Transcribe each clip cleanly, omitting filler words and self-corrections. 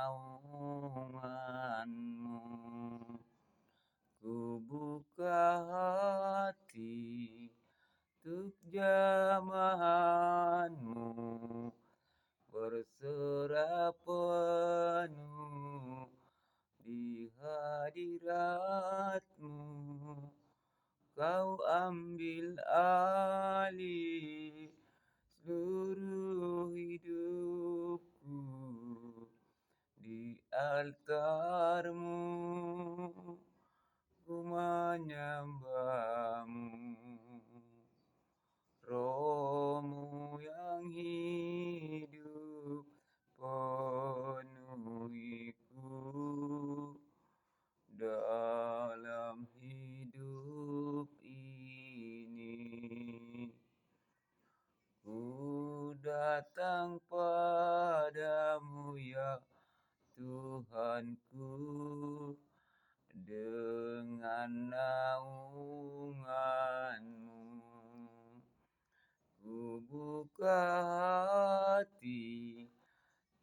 naungan-Mu. Ku buka hati untuk jamahan-Mu, berserah penuh di hadirat-Mu. Kau ambil alih seluruh hidupku di altar-Mu. Ku menyembah-Mu, Roh-Mu yang hidup penuhiku dalam hidup ini. Ku datang padamu ya Tuhanku, dengan naungan-Mu. Ku buka hati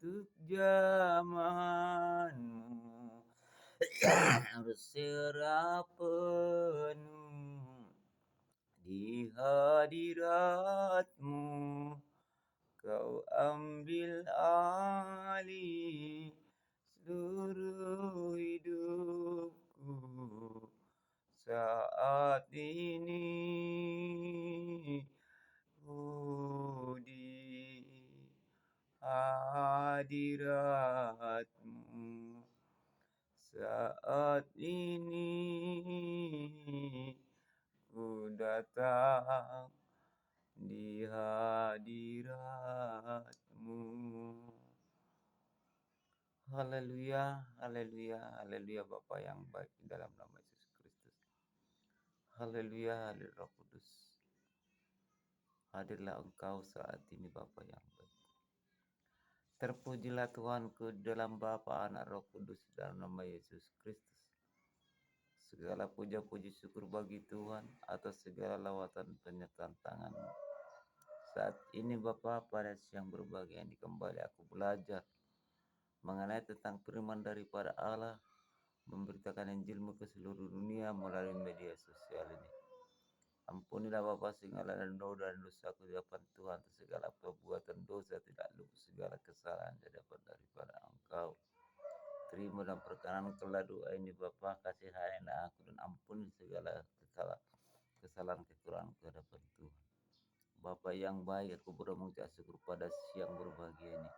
untuk jamahan-Mu, berserah penuh di hadirat-Mu. Kau ambil alih seluruh hidupku saat ini. Ku di hadirat-Mu saat ini. Ku datang di hadirat-Mu. Haleluya, haleluya, haleluya Bapa yang baik di dalam nama Yesus Kristus. Haleluya, haleluya Roh Kudus. Hadirlah Engkau saat ini Bapa yang baik. Terpujilah Tuhanku dalam Bapa, Anak, Roh Kudus dalam nama Yesus Kristus. Segala puja puji syukur bagi Tuhan atas segala lawatan penyertaan tangan-Mu. Saat ini Bapa, pada siang berbahagia ini kembali aku belajar mengenai tentang firman daripada Allah, memberitakan Injil-Mu ke seluruh dunia melalui media sosial ini. Ampunilah Bapa segala dosa dan dosaku di hadapan Tuhan, segala perbuatan dosa, tidak lupa segala kesalahan di hadapan daripada Engkau. Terima dan perkenan kelah doa ini Bapa, kasihanilah aku dan ampuni segala kesalahan kekurangan ke hadapan Tuhan. Bapa yang baik, aku berdoa mengucap syukur pada siang berbahagia ini.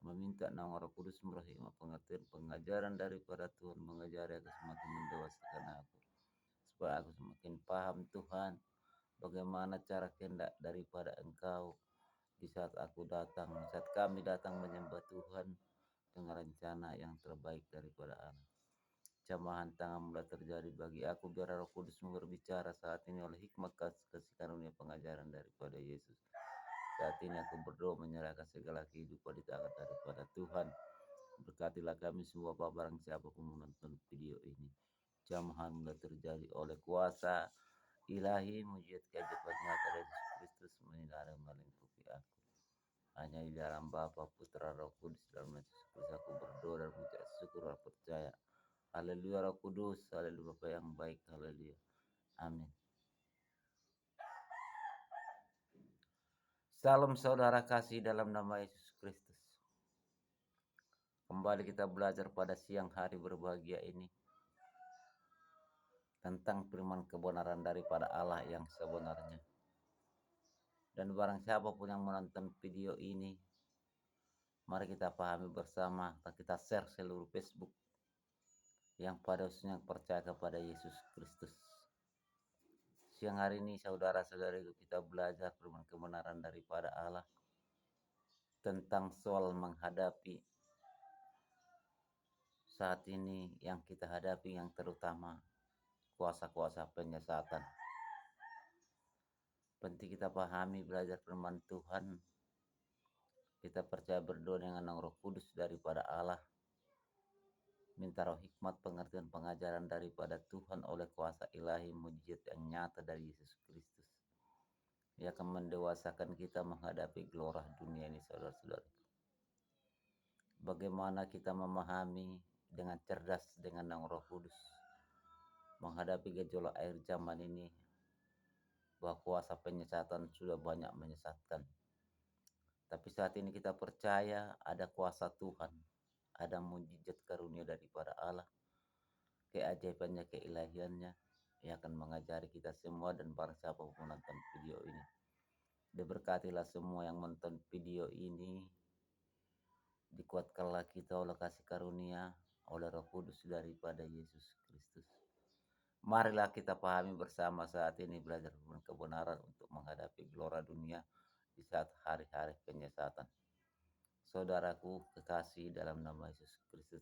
Meminta nama Roh Kudus merahimah pengertian pengajaran daripada Tuhan, mengajari aku semakin mendewasakan aku, supaya aku semakin paham Tuhan bagaimana cara kehendak daripada Engkau di saat aku datang, saat kami datang menyembah Tuhan dengan rencana yang terbaik daripada Allah. Jamahan tangan mulai terjadi bagi aku, biar Roh Kudus berbicara saat ini oleh hikmat kasih karunia pengajaran daripada Yesus. Saat ini aku berdoa menyerahkan segala kehidupan di tangan daripada Tuhan. Berkatilah kami semua Bapak, barang siapa pun menonton video ini. Jamahan mulai terjadi oleh kuasa ilahi, mujizat keajaiban nyata dari Yesus Kristus menyinari melingkupi aku. Hanya di dalam Bapa, Putra, Roh Kudus dalam Yesus Kristus aku berdoa dan mengucap syukur dan percaya. Haleluya Roh Kudus, haleluya Bapa yang baik, haleluya. Amin. Salam saudara kasih dalam nama Yesus Kristus. Kembali kita belajar pada siang hari berbahagia ini tentang firman kebenaran daripada Allah yang sebenarnya. Dan barang siapa pun yang menonton video ini, mari kita pahami bersama, kita share seluruh Facebook yang pada khususnya percaya kepada Yesus Kristus. Siang hari ini saudara-saudariku, kita belajar firman kebenaran daripada Allah tentang soal menghadapi saat ini yang kita hadapi, yang terutama kuasa-kuasa penyesatan. Penting kita pahami, belajar firman Tuhan. Kita percaya berdoa dengan Roh Kudus daripada Allah. Minta roh hikmat, pengertian, pengajaran daripada Tuhan oleh kuasa ilahi, mujizat yang nyata dari Yesus Kristus. Ia akan mendewasakan kita menghadapi gelora dunia ini, saudara-saudara. bagaimana kita memahami dengan cerdas dengan Sang Roh Kudus menghadapi gejolak akhir zaman ini, bahwa kuasa penyesatan sudah banyak menyesatkan. Tapi saat ini kita percaya ada kuasa Tuhan, ada mujizat karunia daripada Allah, keajaibannya, keilahiannya yang akan mengajari kita semua dan barang siapa pun menonton video ini. Diberkatilah semua yang menonton video ini, dikuatkanlah kita oleh kasih karunia oleh Roh Kudus daripada Yesus Kristus. Marilah kita pahami bersama saat ini belajar kebenaran untuk menghadapi gelora dunia di saat hari-hari penyesatan. Saudaraku kekasih dalam nama Yesus Kristus,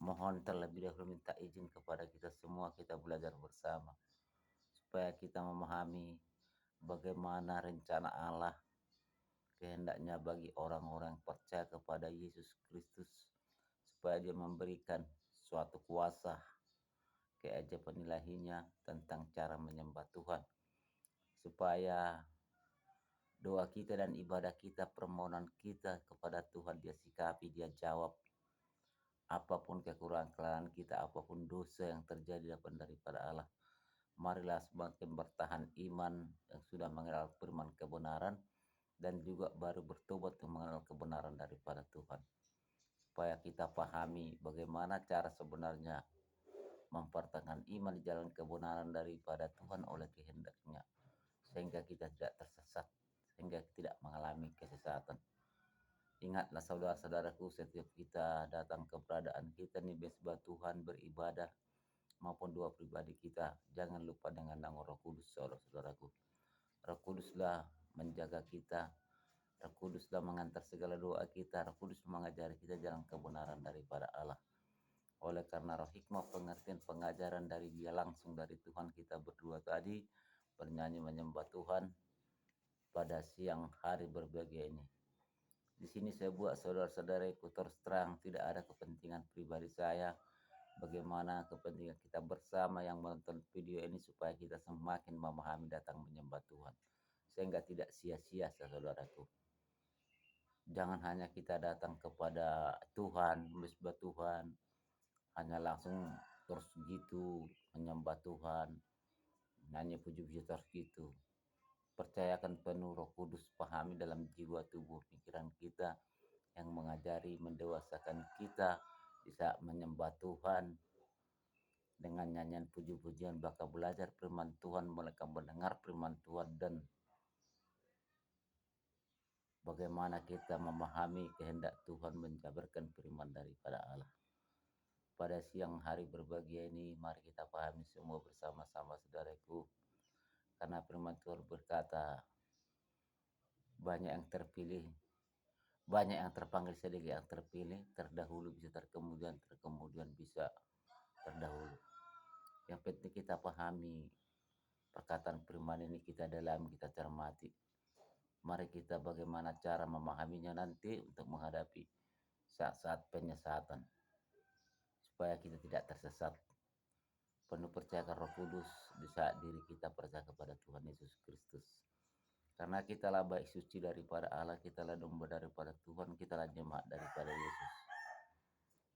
mohon terlebih dahulu minta izin kepada kita semua, kita belajar bersama supaya kita memahami bagaimana rencana Allah, kehendaknya bagi orang-orang yang percaya kepada Yesus Kristus, supaya dia memberikan suatu kuasa, keajaiban ilahinya tentang cara menyembah Tuhan, supaya doa kita dan ibadah kita, permohonan kita kepada Tuhan dia sikapi, dia jawab. Apapun kekurangan kesalahan kita, apapun dosa yang terjadi daripada Allah, marilah semakin bertahan iman yang sudah mengenal firman kebenaran dan juga baru bertobat untuk mengenal kebenaran daripada Tuhan. Supaya kita pahami bagaimana cara sebenarnya mempertahankan iman di jalan kebenaran daripada Tuhan oleh kehendaknya, sehingga kita tidak tersesat, sehingga tidak mengalami kesesatan. Ingatlah saudara-saudaraku, setiap kita datang ke keberadaan kita nih mesbah Tuhan beribadah maupun doa pribadi kita, jangan lupa dengan nama Roh Kudus, saudara-saudaraku. Roh Kuduslah menjaga kita, Roh Kuduslah mengantar segala doa kita, Roh Kudus mengajari kita jalan kebenaran daripada Allah. Oleh karena roh hikmah, pengertian, pengajaran dari dia langsung dari Tuhan, kita berdua tadi bernyanyi menyembah Tuhan pada siang hari berbahagia ini. Di sini saya buat saudara-saudaraku terus terang, tidak ada kepentingan pribadi saya, bagaimana kepentingan kita bersama yang menonton video ini supaya kita semakin memahami datang menyembah Tuhan, sehingga tidak sia-sia saudaraku. Jangan hanya kita datang kepada Tuhan, menyembah Tuhan, hanya langsung terus gitu menyembah Tuhan, nyanyi puji-puji terus gitu. Percayakan penuh Roh Kudus, pahami dalam jiwa, tubuh, pikiran kita yang mengajari, mendewasakan kita di saat menyembah Tuhan dengan nyanyian puji-pujian, bakal belajar firman Tuhan, mereka mendengar firman Tuhan, dan bagaimana kita memahami kehendak Tuhan menjabarkan firman daripada Allah. Pada siang hari berbahagia ini, mari kita pahami semua bersama-sama saudaraku, karena firman Tuhan berkata, banyak yang terpilih, banyak yang terpanggil, sedikit yang terpilih, terdahulu bisa terkemudian, terkemudian bisa terdahulu. Yang penting kita pahami perkataan firman ini, kita dalam, kita cermati. Mari kita bagaimana cara memahaminya nanti untuk menghadapi saat-saat penyesatan, supaya kita tidak tersesat. Penuh percayakan Roh Kudus di saat diri kita percaya kepada Tuhan Yesus Kristus. Karena kitalah baik suci daripada Allah, kitalah domba daripada Tuhan, kitalah jemaat daripada Yesus.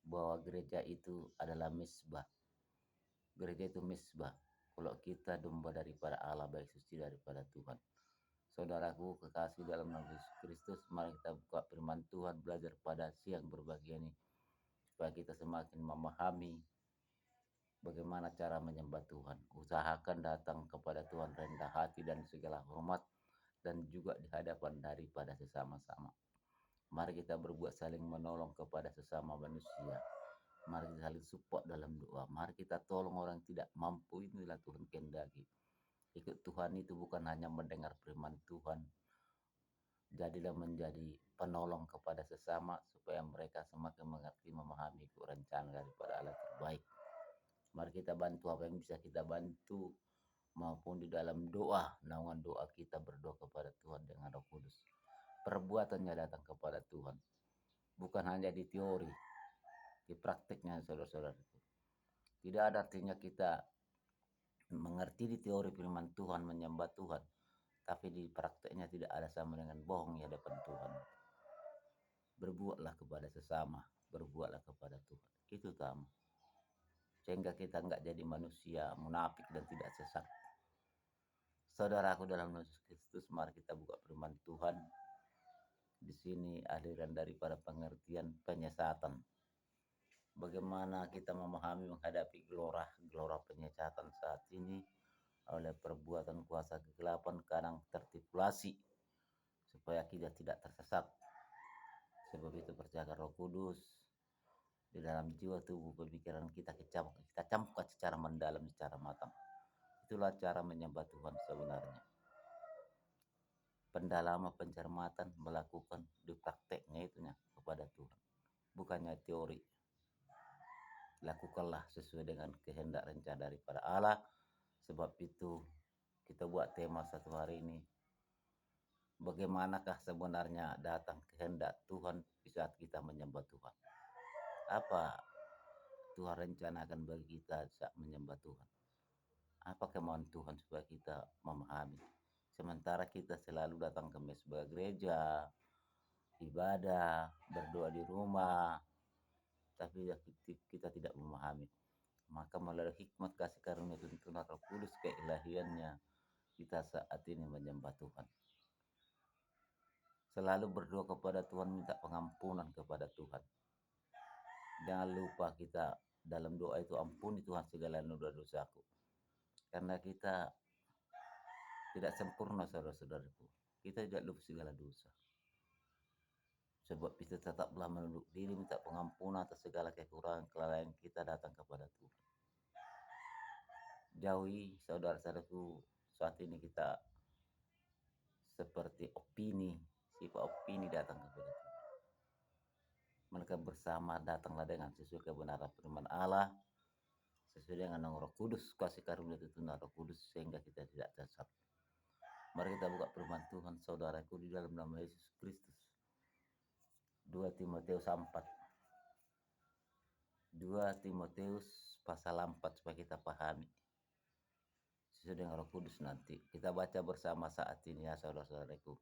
Bahwa gereja itu adalah misbah. Gereja itu misbah. Kalau kita domba daripada Allah, baik suci daripada Tuhan. Saudaraku kekasih dalam nama Yesus Kristus, mari kita buka firman Tuhan, belajar pada siang berbahagia ini, supaya kita semakin memahami bagaimana cara menyembah Tuhan. Usahakan datang kepada Tuhan rendah hati dan segala hormat, dan juga di hadapan daripada sesama-sama. Mari kita berbuat saling menolong kepada sesama manusia. Mari kita saling support dalam doa. Mari kita tolong orang tidak mampu, inilah Tuhan kehendaki. Ikut Tuhan itu bukan hanya mendengar firman Tuhan. Jadilah menjadi penolong kepada sesama supaya mereka semakin mengerti, memahami rencana daripada Allah terbaik. Mari kita bantu apa yang bisa kita bantu, maupun di dalam doa, naungan doa kita berdoa kepada Tuhan dengan Roh Kudus. Perbuatannya datang kepada Tuhan, bukan hanya di teori, di praktiknya saudara-saudara. Tidak ada artinya kita mengerti di teori firman Tuhan, menyembah Tuhan, tapi di praktiknya tidak ada sama dengan bohong di hadapan Tuhan. berbuatlah kepada sesama, berbuatlah kepada Tuhan. Itu utama. Sehingga kita enggak jadi manusia munafik dan tidak sesat. Saudaraku dalam Yesus Kristus, mari kita buka firman Tuhan. Di sini aliran daripada pengertian penyesatan. Bagaimana kita memahami menghadapi gelora penyesatan saat ini oleh perbuatan kuasa kegelapan kadang tertipulasi supaya kita tidak tersesat. Sebab itu percayakan Roh Kudus di dalam jiwa, tubuh, pemikiran kita camkan secara mendalam, secara matang. Itulah cara menyembah Tuhan sebenarnya. Pendalaman, pencermatan, melakukan di prakteknya itunya kepada Tuhan. Bukannya teori. Lakukanlah sesuai dengan kehendak rencana daripada Allah. Sebab itu kita buat tema satu hari ini. Bagaimanakah sebenarnya datang kehendak Tuhan di saat kita menyembah Tuhan? Apa Tuhan rencanakan bagi kita saat menyembah Tuhan? Apa kemauan Tuhan supaya kita memahami? Sementara kita selalu datang ke mesbah gereja, ibadah, berdoa di rumah, tapi kita tidak memahami. Maka melalui hikmat kasih karunia tuntunan Roh Kudus keilahiannya, kita saat ini menyembah Tuhan. Selalu berdoa kepada Tuhan, minta pengampunan kepada Tuhan. Jangan lupa kita dalam doa itu, ampuni Tuhan segala dosa-dosaku. Karena kita tidak sempurna, saudara-saudaraku. Kita tidak lupa segala dosa. Sebab kita tetaplah menunduk diri, minta pengampunan atas segala kekurangan, kelalaian kita datang kepada Tuhan. Jauhi, saudara-saudaraku, saat ini kita seperti opini, sifat opini datang kepada Tuhan. Mereka bersama datanglah dengan sesuai kebenaran firman Allah, sesuai dengan Roh Kudus, kasih karunia tuntunan Roh Kudus, sehingga kita tidak sesat. Mari kita buka firman Tuhan, saudaraku, di dalam nama Yesus Kristus. 2 Timotius 4. 2 Timotius pasal 4 supaya kita pahami. Sesuai dengan Roh Kudus nanti. Kita baca bersama saat ini ya, saudara-saudaraku.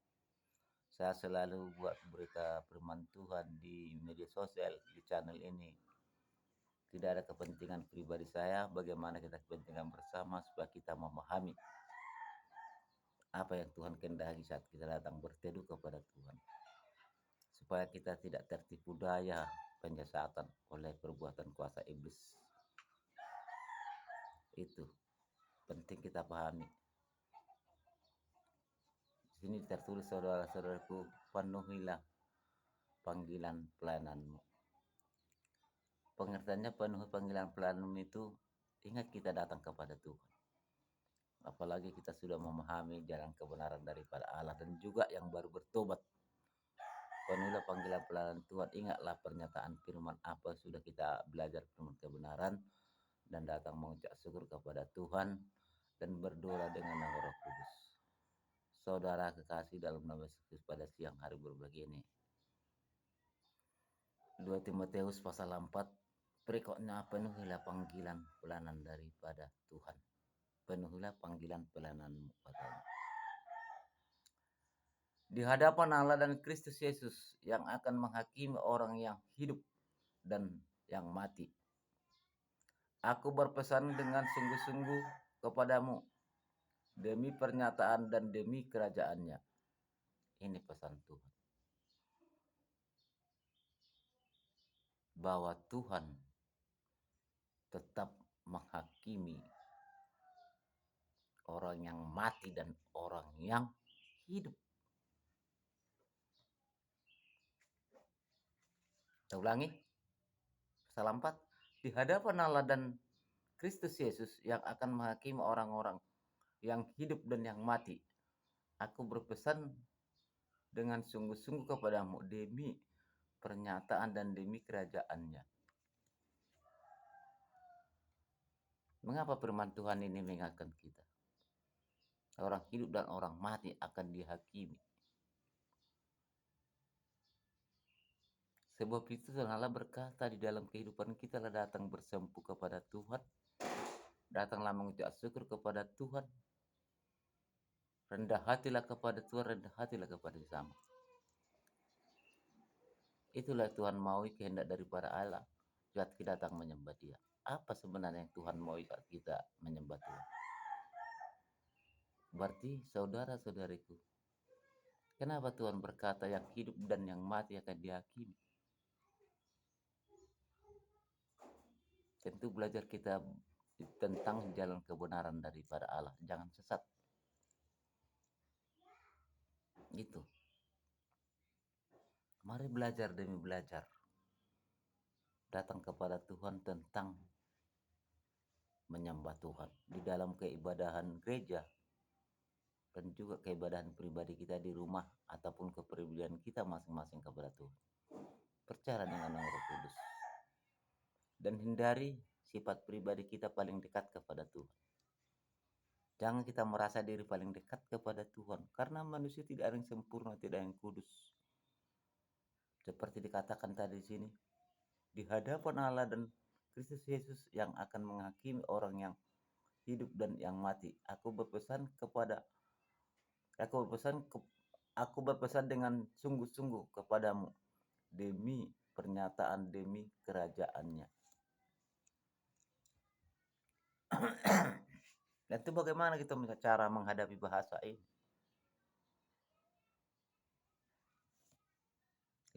Saya selalu buat berita firman Tuhan di media sosial, di channel ini. Tidak ada kepentingan pribadi saya, bagaimana kita kepentingan bersama supaya kita memahami apa yang Tuhan kehendaki saat kita datang berteduh kepada Tuhan. Supaya kita tidak tertipu daya penyesatan oleh perbuatan kuasa iblis. Itu penting kita pahami. Di sini tertulis, saudara-saudaraku, penuhilah panggilan pelayananmu. Pengertiannya penuhi panggilan pelayananmu itu, ingat kita datang kepada Tuhan. Apalagi kita sudah memahami jalan kebenaran daripada Allah dan juga yang baru bertobat. Penuhilah panggilan pelayanan Tuhan. Ingatlah pernyataan firman apa sudah kita belajar firman kebenaran dan datang mengucap syukur kepada Tuhan dan berdoa dengan nama Roh Kudus. Saudara kekasih dalam nama Yesus, pada siang hari berbagi ini, 2 Timotius pasal 4, berikutnya penuhilah panggilan pelayanan daripada Tuhan. Penuhilah panggilan pelayananmu, katanya. Di hadapan Allah dan Kristus Yesus yang akan menghakimi orang yang hidup dan yang mati. Aku berpesan dengan sungguh-sungguh kepadamu demi pernyataan dan demi kerajaannya. Ini pesan Tuhan. Bahwa Tuhan tetap menghakimi orang yang mati dan orang yang hidup. Kita ulangi. Pasal 4. Di hadapan Allah dan Kristus Yesus yang akan menghakimi orang-orang yang hidup dan yang mati. Aku berpesan dengan sungguh-sungguh kepadamu demi pernyataan dan demi kerajaannya. Mengapa firman Tuhan ini mengingatkan kita? Orang hidup dan orang mati akan dihakimi. Sebab itu Allah berkata di dalam kehidupan kita lah datang bersempuh kepada Tuhan. Datanglah mengucap syukur kepada Tuhan. Rendah hatilah kepada Tuhan, rendah hatilah kepada sesama. Itulah Tuhan mau kehendak daripada Allah saat kita datang menyembah Dia. Apa sebenarnya yang Tuhan mau saat kita menyembah Tuhan? Berarti saudara-saudariku, kenapa Tuhan berkata yang hidup dan yang mati akan dihakimi? Tentu belajar kita tentang jalan kebenaran daripada Allah. Jangan sesat. Gitu. Mari belajar demi belajar. Datang kepada Tuhan tentang menyembah Tuhan. Di dalam keibadahan gereja. Dan juga keibadahan pribadi kita di rumah. Ataupun kepribadian kita masing-masing kepada Tuhan. Percaya dengan Roh Kudus. Dan hindari sifat pribadi kita paling dekat kepada Tuhan. Jangan kita merasa diri paling dekat kepada Tuhan. Karena manusia tidak ada yang sempurna, tidak ada yang kudus. Seperti dikatakan tadi di sini. Di hadapan Allah dan Kristus Yesus yang akan menghakimi orang yang hidup dan yang mati. Aku berpesan dengan sungguh-sungguh kepadamu demi pernyataan demi kerajaannya. Dan itu bagaimana kita cara menghadapi bahasa ini?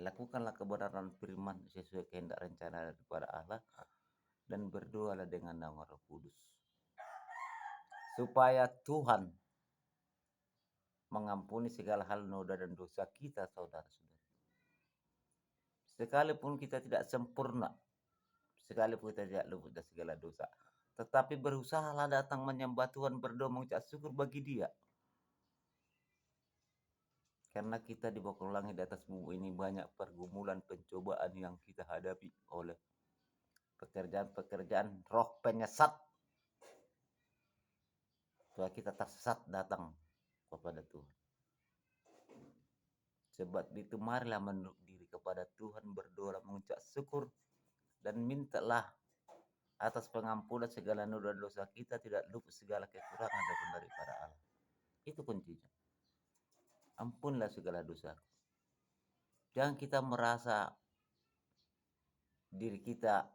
Lakukanlah kebenaran firman sesuai kehendak rencana daripada Allah dan berdoalah dengan nama Roh Kudus. Supaya Tuhan mengampuni segala hal noda dan dosa kita, saudara-saudara. Sekalipun kita tidak sempurna, sekalipun kita tidak luput dari segala dosa, tetapi berusahalah datang menyembah Tuhan, berdoa, mengucap syukur bagi Dia. Karena kita di bawah langit di atas bumi ini banyak pergumulan, pencobaan yang kita hadapi oleh pekerjaan-pekerjaan roh penyesat. Supaya kita tersesat datang kepada Tuhan. Sebab itu marilah menunduk diri kepada Tuhan, berdoa, mengucap syukur, dan mintalah atas pengampunan segala noda dosa kita, tidak luput segala kekurangan daripada Allah. Itu kuncinya. Ampunlah segala dosa. Jangan kita merasa diri kita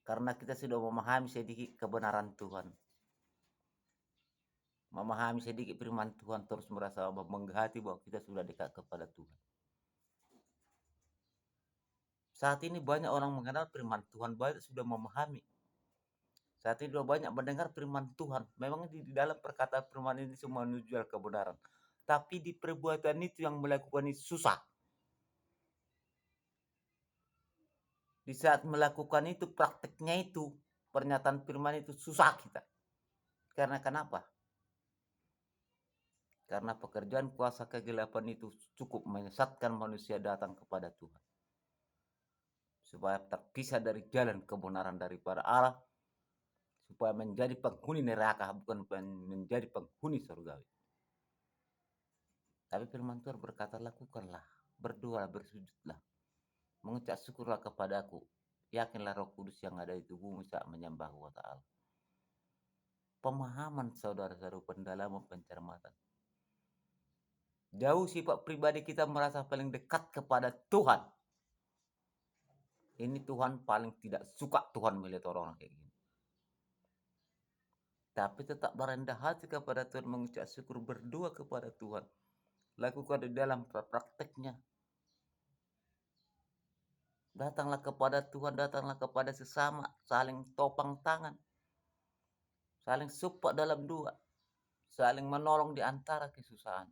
karena kita sudah memahami sedikit kebenaran Tuhan, memahami sedikit firman Tuhan, terus merasa menggahati bahwa kita sudah dekat kepada Tuhan. Saat ini banyak orang mengenal firman Tuhan, banyak sudah memahami. Saat ini sudah banyak mendengar firman Tuhan. Memang di dalam perkataan firman ini semua menuju kebenaran. Tapi di perbuatan itu yang melakukan itu susah. Di saat melakukan itu, prakteknya itu, pernyataan firman itu susah kita. Karena kenapa? Karena pekerjaan kuasa kegelapan itu cukup menyesatkan manusia datang kepada Tuhan. Supaya terpisah dari jalan kebenaran daripada Allah. Supaya menjadi penghuni neraka, bukan menjadi penghuni surgawi. Tapi firman Tuhan berkata, lakukanlah, berdoa, bersujudlah, mengucap syukurlah kepadaku. Yakinlah Roh Kudus yang ada di tubuhmu saat menyembah Allah. Pemahaman saudara-saudara, pendalaman, pencermatan. Jauh sifat pribadi kita merasa paling dekat kepada Tuhan. Ini Tuhan paling tidak suka Tuhan melihat orang kayak gini. Tapi tetap merendah hati kepada Tuhan, mengucap syukur, berdoa kepada Tuhan. Lakukan di dalam prakteknya. Datanglah kepada Tuhan, datanglah kepada sesama, saling topang tangan, saling support dalam doa, saling menolong di antara kesusahan.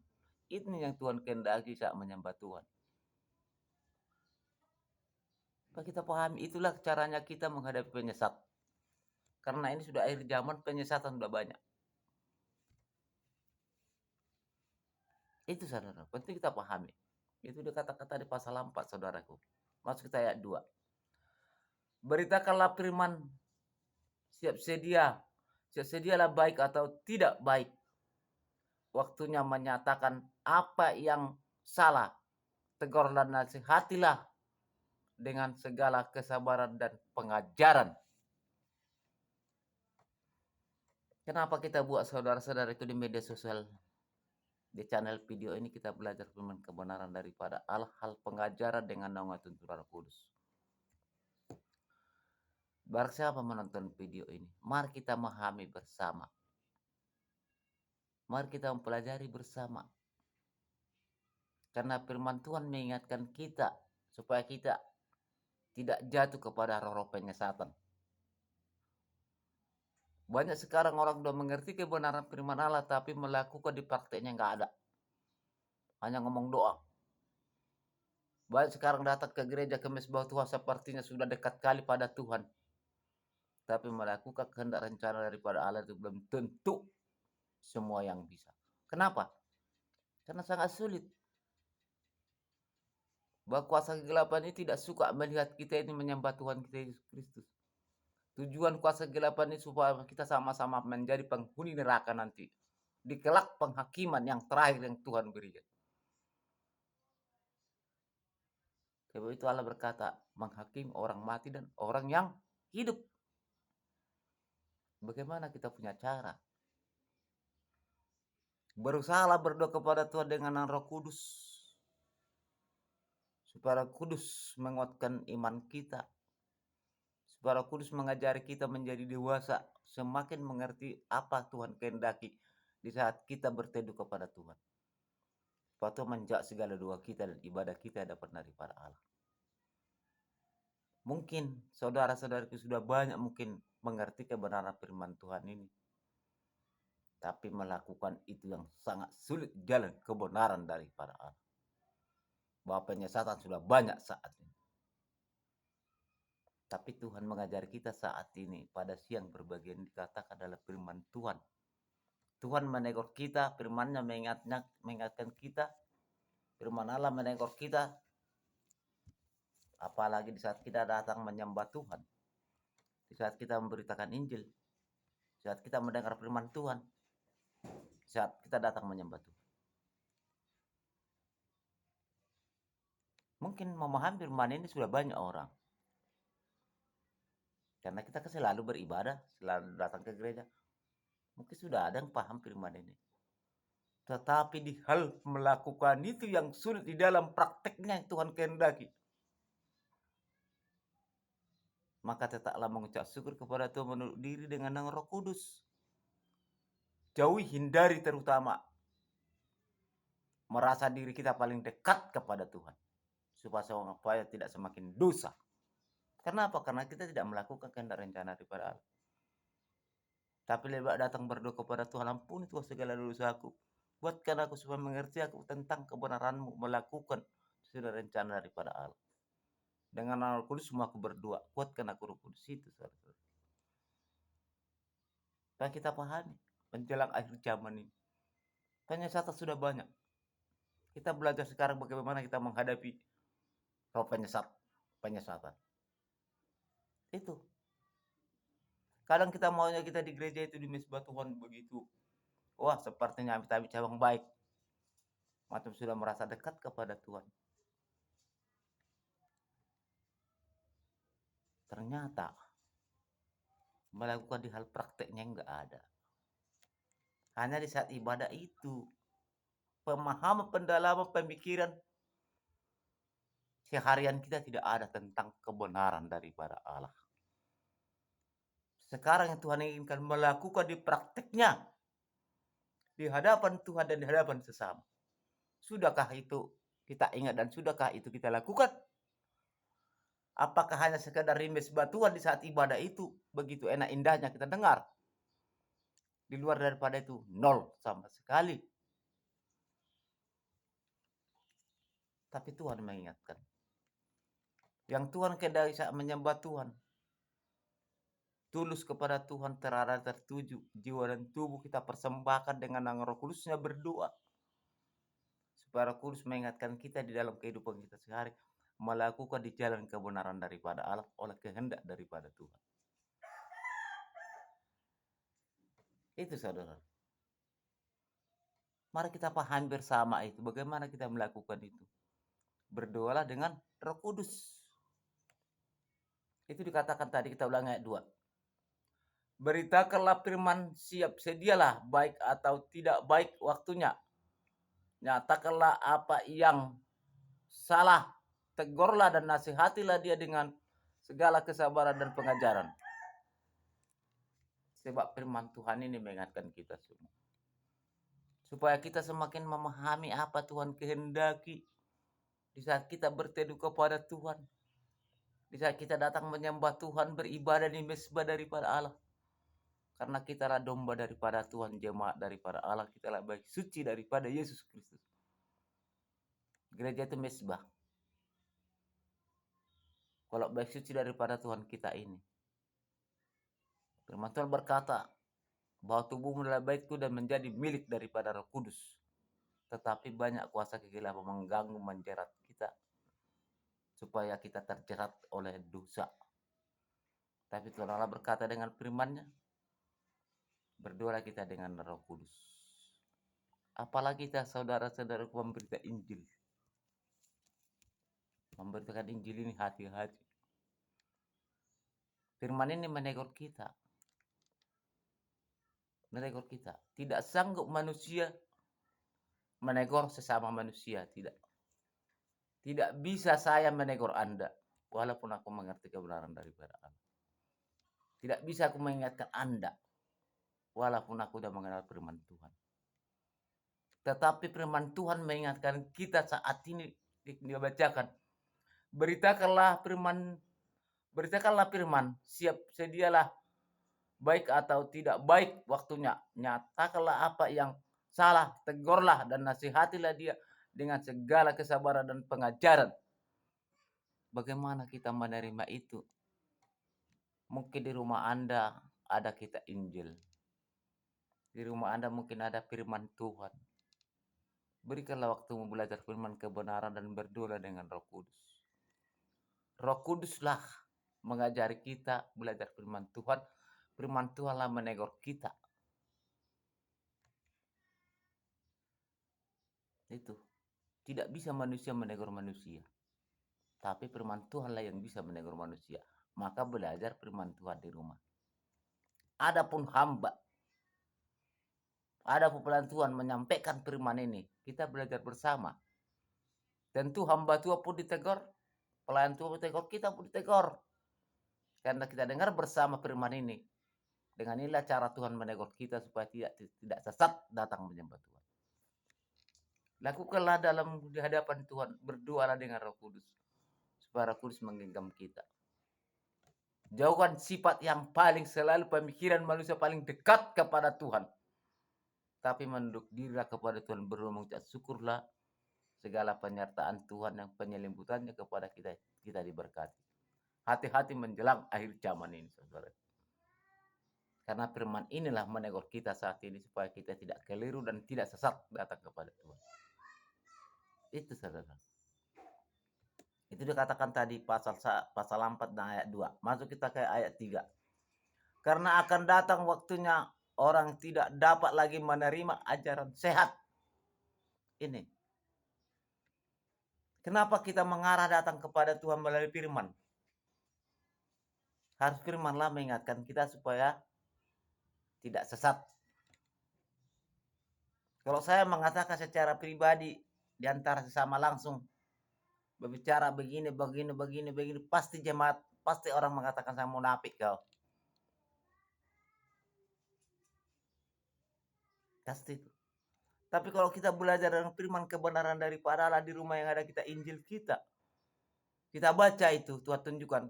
Ini yang Tuhan kehendaki saat menyembah Tuhan. Supaya kita pahami, itulah caranya kita menghadapi penyesat. Karena ini sudah akhir zaman, penyesatan sudah banyak. Itu saudara, penting kita pahami. Itu dia kata-kata di pasal 4, saudaraku. Masuk kita ayat 2. Beritakanlah firman, siap sedialah baik atau tidak baik. Waktunya menyatakan apa yang salah. Tegur dan nasihatilah dengan segala kesabaran dan pengajaran. Kenapa kita buat saudara-saudara itu di media sosial? Di channel video ini kita belajar firman kebenaran daripada Allah, hal pengajaran dengan naungan tuntunan Roh Kudus. Barang siapa menonton video ini, mari kita memahami bersama. Mari kita mempelajari bersama. Karena firman Tuhan mengingatkan kita supaya kita tidak jatuh kepada roh-roh penyesatan. Banyak sekarang orang sudah mengerti kebenaran firman Allah, tapi melakukan di prakteknya nggak ada. Hanya ngomong doa. Banyak sekarang datang ke gereja, ke mesbah Tuhan sepertinya sudah dekat kali pada Tuhan. Tapi melakukan kehendak rencana daripada Allah itu belum tentu semua yang bisa. Kenapa? Karena sangat sulit. Bahwa kuasa kegelapan ini tidak suka melihat kita ini menyembah Tuhan kita Yesus Kristus. Tujuan kuasa kegelapan ini supaya kita sama-sama menjadi penghuni neraka nanti. Di kelak penghakiman yang terakhir yang Tuhan berikan. Sebab itu Allah berkata, menghakimi orang mati dan orang yang hidup. Bagaimana kita punya cara? Berusahalah berdoa kepada Tuhan dengan Roh Kudus. Supaya Roh Kudus menguatkan iman kita. Supaya Roh Kudus mengajari kita menjadi dewasa. Semakin mengerti apa Tuhan kehendaki di saat kita berteduh kepada Tuhan. Supaya Tuhan menjawab segala doa kita dan ibadah kita dapat daripada Allah. Mungkin saudara-saudariku sudah banyak mungkin mengerti kebenaran firman Tuhan ini. Tapi melakukan itu yang sangat sulit jalan kebenaran daripada Allah. Bahwa penyesatan sudah banyak saat ini. Tapi Tuhan mengajari kita saat ini pada siang berbagian dikatakan adalah firman Tuhan. Tuhan menegur kita, firman-Nya mengingatkan kita, firman Allah menegur kita. Apalagi di saat kita datang menyembah Tuhan. Di saat kita memberitakan Injil. Di saat kita mendengar firman Tuhan. Di saat kita datang menyembah Tuhan. Mungkin memahami firman ini sudah banyak orang. Karena kita selalu beribadah, selalu datang ke gereja. Mungkin sudah ada yang paham firman ini. Tetapi di hal melakukan itu yang sulit di dalam prakteknya yang Tuhan kehendaki. Maka tetaplah mengucap syukur kepada Tuhan, menunduk diri dengan Roh Kudus. Jauhi, hindari terutama merasa diri kita paling dekat kepada Tuhan. Supaya tidak semakin dosa. Kenapa? Karena kita tidak melakukan kehendak rencana daripada Allah. Tapi lebih datang berdoa kepada Tuhan, ampuni Tuhan segala dosaku. Buatkan aku supaya mengerti aku tentang kebenaran-Mu, melakukan sesuai rencana daripada Allah. Dengan Roh Kudus semua aku berdoa, kuatkan aku Roh Kudus itu. Dan kita pahami menjelang akhir zaman ini. Penyesatan sudah banyak. Kita belajar sekarang bagaimana kita menghadapi roh penyesatan. Itu. Kadang kita maunya kita di gereja itu di mesbah Tuhan begitu. Wah, sepertinya amit-amit cabang baik. Macam sudah merasa dekat kepada Tuhan. Ternyata melakukan di hal prakteknya enggak ada. Hanya di saat ibadah itu. Pemahaman, pendalaman, pemikiran seharian kita tidak ada tentang kebenaran daripada Allah. Sekarang yang Tuhan inginkan melakukan di prakteknya. Di hadapan Tuhan dan di hadapan sesama. Sudahkah itu kita ingat dan sudahkah itu kita lakukan? Apakah hanya sekadar rimes batuan di saat ibadah itu begitu enak indahnya kita dengar? Di luar daripada itu nol sama sekali. Tapi Tuhan mengingatkan. Yang Tuhan kehendaki saat menyembah Tuhan. Tulus kepada Tuhan, terarah tertuju. Jiwa dan tubuh kita persembahkan dengan Roh Kudus-Nya berdoa. Supaya Roh Kudus mengingatkan kita di dalam kehidupan kita sehari. Melakukan di jalan kebenaran daripada Allah oleh kehendak daripada Tuhan. Itu saudara. Mari kita pahami bersama itu. Bagaimana kita melakukan itu. Berdoalah dengan Roh Kudus. Itu dikatakan tadi, kita ulang ayat 2. Beritakanlah firman, siap sedialah baik atau tidak baik waktunya. Nyatakanlah apa yang salah, tegurlah dan nasihatilah dia dengan segala kesabaran dan pengajaran. Sebab firman Tuhan ini mengingatkan kita semua. Supaya kita semakin memahami apa Tuhan kehendaki. Di saat kita berteduh kepada Tuhan. Di saat kita datang menyembah Tuhan, beribadah di mezbah daripada Allah. Karena kita lah domba daripada Tuhan, jemaat daripada Allah. Kita lah baik suci daripada Yesus Kristus. Gereja itu mezbah. Kalau baik suci daripada Tuhan kita ini. Firman Tuhan berkata bahwa tubuhmu adalah baikku dan menjadi milik daripada Roh Kudus. Tetapi banyak kuasa kegelapan mengganggu, menjerat kita. Supaya kita terjerat oleh dosa. Tapi Tuhan Allah berkata dengan firman-Nya, berdoalah kita dengan Roh Kudus. Apalagi kita saudara-saudara memberita Injil. Memberitakan Injil ini hati-hati. Firman ini menegur kita. Menegur kita. Tidak sanggup manusia menegur sesama manusia. Tidak. Tidak bisa saya menegur Anda. Walaupun aku mengerti kebenaran daripada Allah. Tidak bisa aku mengingatkan Anda. Walaupun aku sudah mengenal firman Tuhan. Tetapi firman Tuhan mengingatkan kita saat ini dibacakan. Beritakanlah firman, sedialah baik atau tidak baik waktunya. Nyatakanlah apa yang salah, tegurlah dan nasihatilah dia dengan segala kesabaran dan pengajaran. Bagaimana kita menerima itu? Mungkin di rumah Anda ada kitab Injil. Di rumah Anda mungkin ada firman Tuhan. Berikanlah waktumu belajar firman kebenaran dan berdoa dengan Roh Kudus. Roh Kuduslah mengajari kita belajar firman Tuhan. Firman Tuhanlah menegur kita. Itu. Tidak bisa manusia menegur manusia. Tapi firman Tuhanlah yang bisa menegur manusia. Maka belajar firman Tuhan di rumah. Adapun hamba. Ada pelayan Tuhan menyampaikan firman ini. Kita belajar bersama. Tentu hamba Tuhan pun ditegur. Pelayan Tuhan ditegur, kita pun ditegur. Karena kita dengar bersama firman ini. Dengan inilah cara Tuhan menegur kita supaya tidak sesat datang menyembah Tuhan. Lakukanlah di hadapan Tuhan. Berdoalah dengan Roh Kudus. Supaya Roh Kudus menggenggam kita. Jauhkan sifat yang paling selalu pemikiran manusia paling dekat kepada Tuhan. Tapi menunduk dirilah kepada Tuhan, berdoa mengucap syukurlah segala penyertaan Tuhan yang penyelimputannya kepada kita diberkati. Hati-hati menjelang akhir zaman ini, saudara. Karena firman inilah menegur kita saat ini supaya kita tidak keliru dan tidak sesat datang kepada Tuhan. Itu, saudara. Itu dikatakan tadi pasal 4 dan ayat 2. Masuk kita ke ayat 3. Karena akan datang waktunya orang tidak dapat lagi menerima ajaran sehat. Ini. Kenapa kita mengarah datang kepada Tuhan melalui firman? Harus firmanlah mengingatkan kita supaya tidak sesat. Kalau saya mengatakan secara pribadi di antara sesama langsung berbicara begini, pasti jemaat, pasti orang mengatakan saya munafik kau. Pasti itu. Tapi kalau kita belajar dengan firman kebenaran daripada Allah di rumah yang ada kita Injil kita baca itu, Tuhan tunjukkan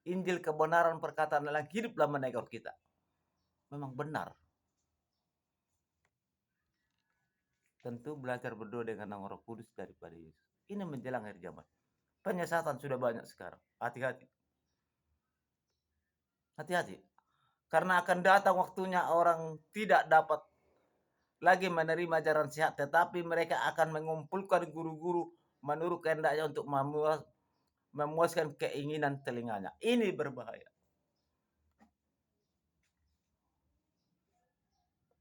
Injil kebenaran perkataan Allah hiduplah menegur kita. Memang benar. Tentu belajar berdoa dengan nama Roh Kudus daripada Yesus. Ini menjelang akhir zaman. Penyesatan sudah banyak sekarang. Hati-hati. Hati-hati. Karena akan datang waktunya orang tidak dapat lagi menerima ajaran sehat. Tetapi mereka akan mengumpulkan guru-guru menurut kehendaknya untuk memuaskan keinginan telinganya. Ini berbahaya.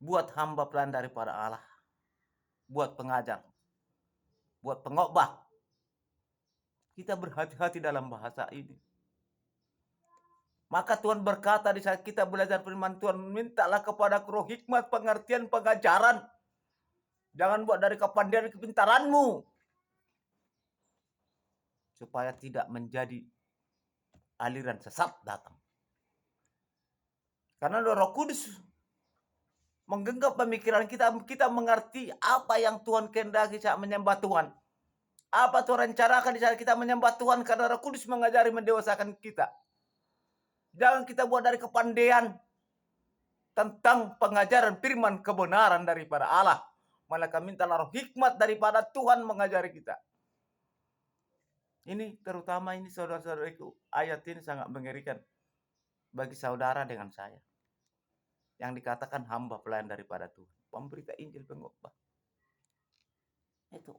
Buat hamba pelayan daripada Allah. Buat pengajar. Buat pengkhotbah. Kita berhati-hati dalam bahasa ini. Maka Tuhan berkata di saat kita belajar firman Tuhan, mintalah kepada Roh hikmat, pengertian, pengajaran. Jangan buat dari kepandaian kepintaranmu. Supaya tidak menjadi aliran sesat datang. Karena Roh Kudus menggenggam pemikiran kita, kita mengerti apa yang Tuhan kehendaki saat menyembah Tuhan. Apa Tuhan rencanakan di saat kita menyembah Tuhan, karena Roh Kudus mengajari mendewasakan kita. Jangan kita buat dari kepandaian tentang pengajaran firman kebenaran daripada Allah. Malah kami mintalah roh hikmat daripada Tuhan mengajari kita. Ini terutama ini saudara-saudariku, ayat ini sangat mengerikan bagi saudara dengan saya. Yang dikatakan hamba pelayan daripada Tuhan. Pemberita Injil, pengkhotbah. Itu.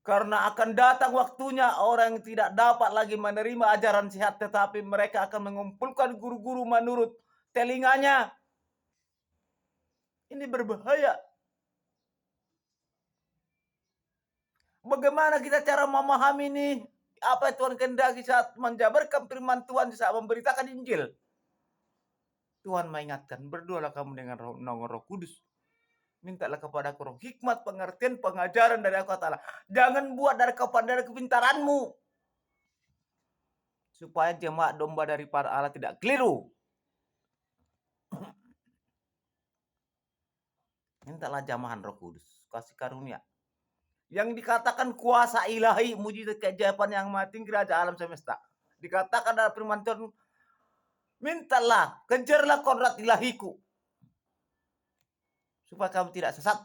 Karena akan datang waktunya orang yang tidak dapat lagi menerima ajaran sehat, tetapi mereka akan mengumpulkan guru-guru menurut telinganya. Ini berbahaya. Bagaimana kita cara memahami ini? Apa Tuhan kehendaki saat menjabarkan firman Tuhan, saat memberitakan Injil? Tuhan mengingatkan, berdoalah kamu dengan Roh Kudus. Mintalah kepada aku roh hikmat, pengertian, pengajaran dari aku Allah. Jangan buat dari kepandaian kepintaranmu. Supaya jemaat domba daripada Allah tidak keliru. Mintalah jamahan Roh Kudus, kasih karunia. Yang dikatakan kuasa ilahi, mujizat keajaiban yang maha tinggi raja alam semesta. Dikatakan dalam firman Tuhan, mintalah, kejarlah kodrat ilahiku. Supaya kamu tidak sesat.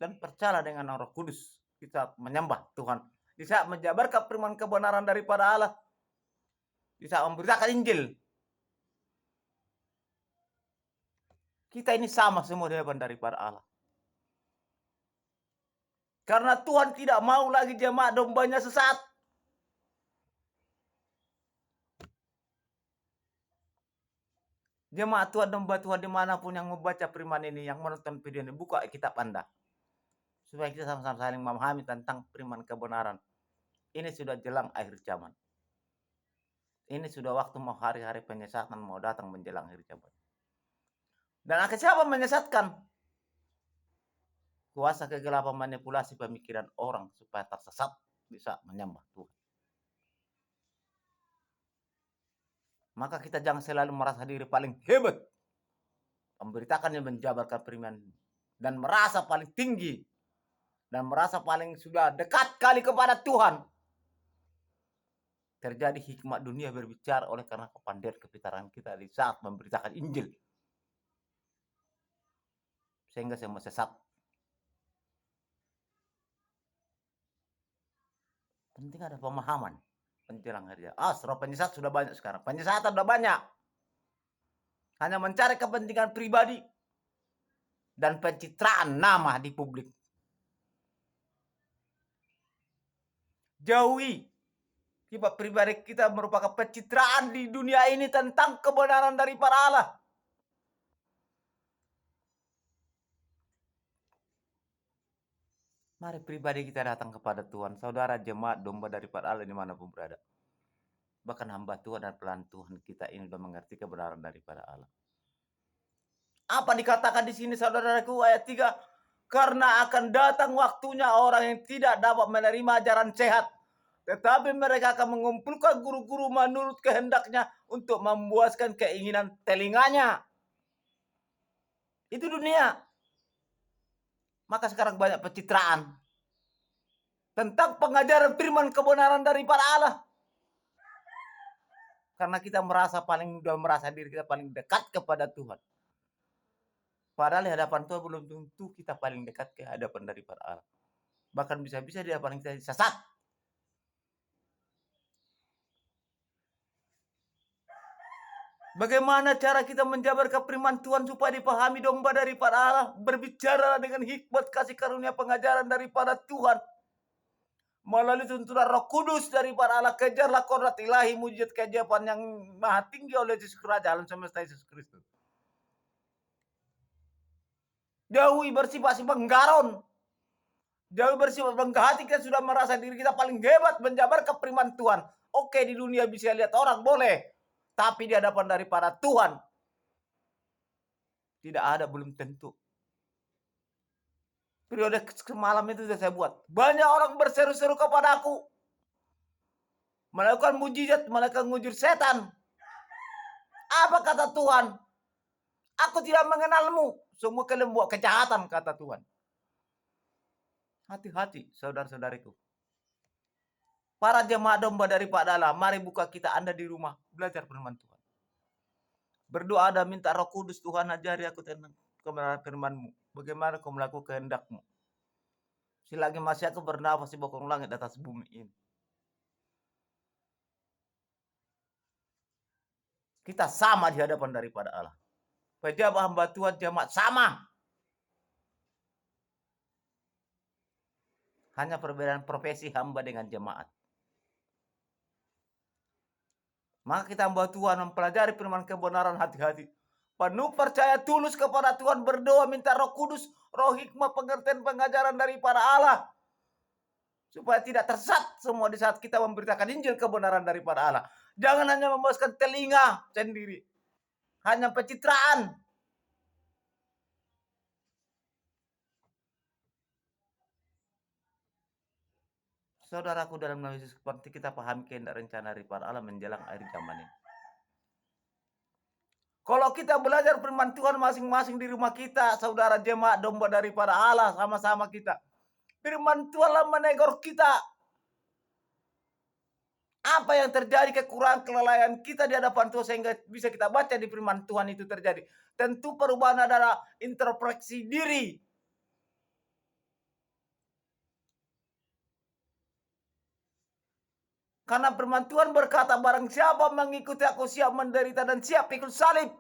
Dan percaya dengan Roh Kudus. Kita menyembah Tuhan. Di saat menjabarkan firman kebenaran daripada Allah. Di saat memberitakan Injil. Kita ini sama semua di hadapan daripada Allah. Karena Tuhan tidak mau lagi jemaat dombanya sesat. Jemaat Tuhan, domba Tuhan dimanapun yang membaca firman ini, yang menonton video ini, buka kitab Anda. Supaya kita sama-sama saling memahami tentang firman kebenaran. Ini sudah jelang akhir zaman. Ini sudah waktu mau hari-hari penyesatan mau datang menjelang akhir zaman. Dan akan siapa menyesatkan? Kuasa kegelapan manipulasi pemikiran orang supaya tersesat bisa menyembah Tuhan. Maka kita jangan selalu merasa diri paling hebat. Memberitakan dan menjabarkan firman dan merasa paling tinggi dan merasa paling sudah dekat kali kepada Tuhan. Terjadi hikmat dunia berbicara oleh karena kepandaian kepintaran kita di saat memberitakan Injil. Sehingga semua sesat. Penting ada pemahaman menjelang hari. Roh penyesat sudah banyak sekarang. Penyesatan sudah banyak. Hanya mencari kepentingan pribadi dan pencitraan nama di publik. Jauhi sifat pribadi kita merupakan pencitraan di dunia ini tentang kebenaran daripada Allah. Mari pribadi kita datang kepada Tuhan. Saudara jemaat domba daripada Allah dimanapun berada. Bahkan hamba Tuhan dan pelayan Tuhan kita ini sudah mengerti kebenaran daripada Allah. Apa dikatakan di sini saudaraku ayat 3? Karena akan datang waktunya orang yang tidak dapat menerima ajaran sehat. Tetapi mereka akan mengumpulkan guru-guru menurut kehendaknya untuk memuaskan keinginan telinganya. Itu dunia. Maka sekarang banyak pencitraan tentang pengajaran firman kebenaran daripada Allah. Karena kita merasa diri kita paling dekat kepada Tuhan. Padahal di hadapan Tuhan belum tentu kita paling dekat ke hadapan daripada Allah. Bahkan bisa-bisa di hadapan kita sesat. Bagaimana cara kita menjabarkan firman Tuhan supaya dipahami domba daripada Allah? Berbicara dengan hikmat kasih karunia pengajaran daripada Tuhan. Melalui tuntunan Roh Kudus daripada Allah, kejarlah kodrat ilahi, mujizat keajaiban yang maha tinggi oleh Yesus Kerajaan alam semesta Yesus Kristus. Jauhi bersifat-sifat nggaron. Jauhi bersifat bangga hati, kita sudah merasa diri kita paling hebat menjabarkan firman Tuhan. Oke, di dunia bisa lihat orang, boleh. Tapi di hadapan daripada Tuhan, tidak ada, belum tentu. Periode semalam itu sudah saya buat. Banyak orang berseru-seru kepada aku. Melakukan mujizat, melakukan ngujur setan. Apa kata Tuhan? Aku tidak mengenalmu. Semua kalian buat kejahatan, kata Tuhan. Hati-hati, saudara-saudariku. Para jemaat domba daripada Allah, mari buka kita Anda di rumah. Belajar firman Tuhan. Berdoa dan minta Roh Kudus, Tuhan ajari aku tentang kebenaran firman-Mu. Bagaimana kau melakukan kehendak-Mu. Selagi masih aku bernafas di bokong langit atas bumi ini. Kita sama di hadapan daripada Allah. Pejabat hamba Tuhan jemaat sama. Hanya perbedaan profesi hamba dengan jemaat. Maka kita hamba Tuhan mempelajari firman kebenaran hati-hati. Penuh percaya tulus kepada Tuhan, berdoa minta Roh Kudus, roh hikmah, pengertian, pengajaran daripada Allah. Supaya tidak tersesat semua di saat kita memberitakan Injil kebenaran daripada Allah. Jangan hanya memuaskan telinga sendiri. Hanya pencitraan. Saudaraku, dalam nama Yesus, seperti kita pahami kehendak rencana daripada Allah menjelang akhir zaman ini. Kalau kita belajar firman Tuhan masing-masing di rumah kita, saudara jemaat domba daripada Allah, sama-sama kita. Firman Tuhanlah menegur kita. Apa yang terjadi, kekurangan, kelalaian kita di hadapan Tuhan sehingga bisa kita baca di firman Tuhan itu terjadi. Tentu perubahan adalah introspeksi diri. Karena firman Tuhan berkata, barang siapa mengikuti aku siap menderita dan siap ikut salib.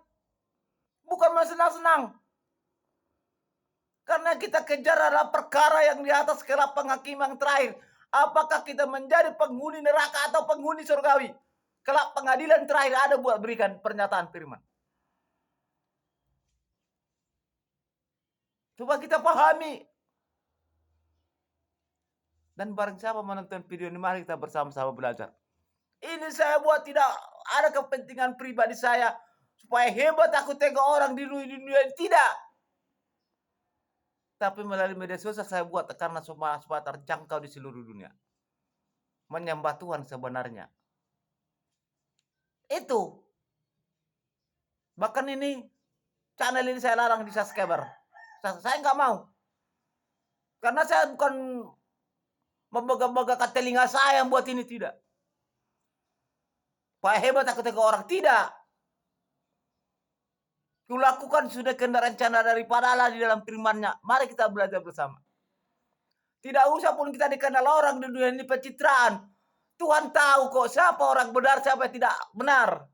Bukan senang-senang. Karena kita kejar adalah perkara yang di atas kelak penghakiman terakhir. Apakah kita menjadi penghuni neraka atau penghuni surgawi? Kelak pengadilan terakhir ada buat berikan pernyataan firman. Coba kita pahami. Dan barang siapa menonton video ini, mari kita bersama-sama belajar. Ini saya buat tidak ada kepentingan pribadi saya. Supaya hebat aku tengok orang di dunia ini. Tidak. Tapi melalui media sosial saya buat karena supaya terjangkau di seluruh dunia. Menyembah Tuhan sebenarnya. Itu. Bahkan ini, channel ini saya larang di subscriber. Saya nggak mau. Karena saya bukan membangga-banggakan telinga saya yang buat ini, tidak. Supaya hebat aku tengok orang, tidak. Kulakukan sudah kena rencana daripada Allah di dalam firman-Nya. Mari kita belajar bersama. Tidak usah pun kita dikenal orang di dunia ini pencitraan. Tuhan tahu kok siapa orang benar, siapa yang tidak benar.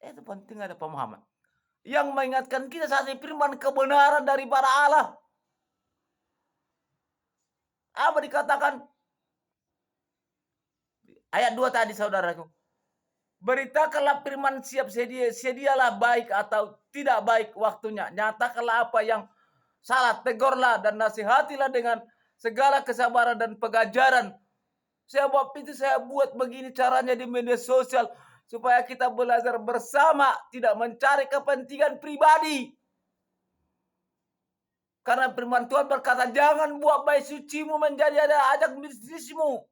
Itu penting ada pemahaman. Yang mengingatkan kita saat ini firman kebenaran daripada Allah. Apa dikatakan? Ayat 2 tadi saudaraku. Beritakanlah firman siap sedialah baik atau tidak baik waktunya. Nyatakanlah apa yang salah, tegurlah dan nasihatilah dengan segala kesabaran dan pengajaran. Sebab itu saya buat begini caranya di media sosial. Supaya kita belajar bersama, tidak mencari kepentingan pribadi. Karena firman Tuhan berkata, jangan buat bayi sucimu menjadi ada ajak bisnismu.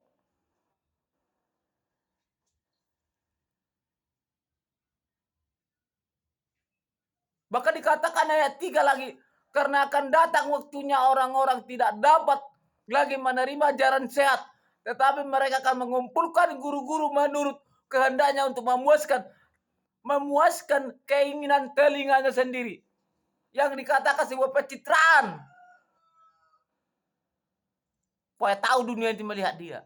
Bahkan dikatakan ayat 3 lagi, karena akan datang waktunya orang-orang tidak dapat lagi menerima ajaran sehat, tetapi mereka akan mengumpulkan guru-guru menurut kehendaknya untuk memuaskan keinginan telinganya sendiri. Yang dikatakan sebuah pencitraan. Supaya tahu dunia ini melihat dia.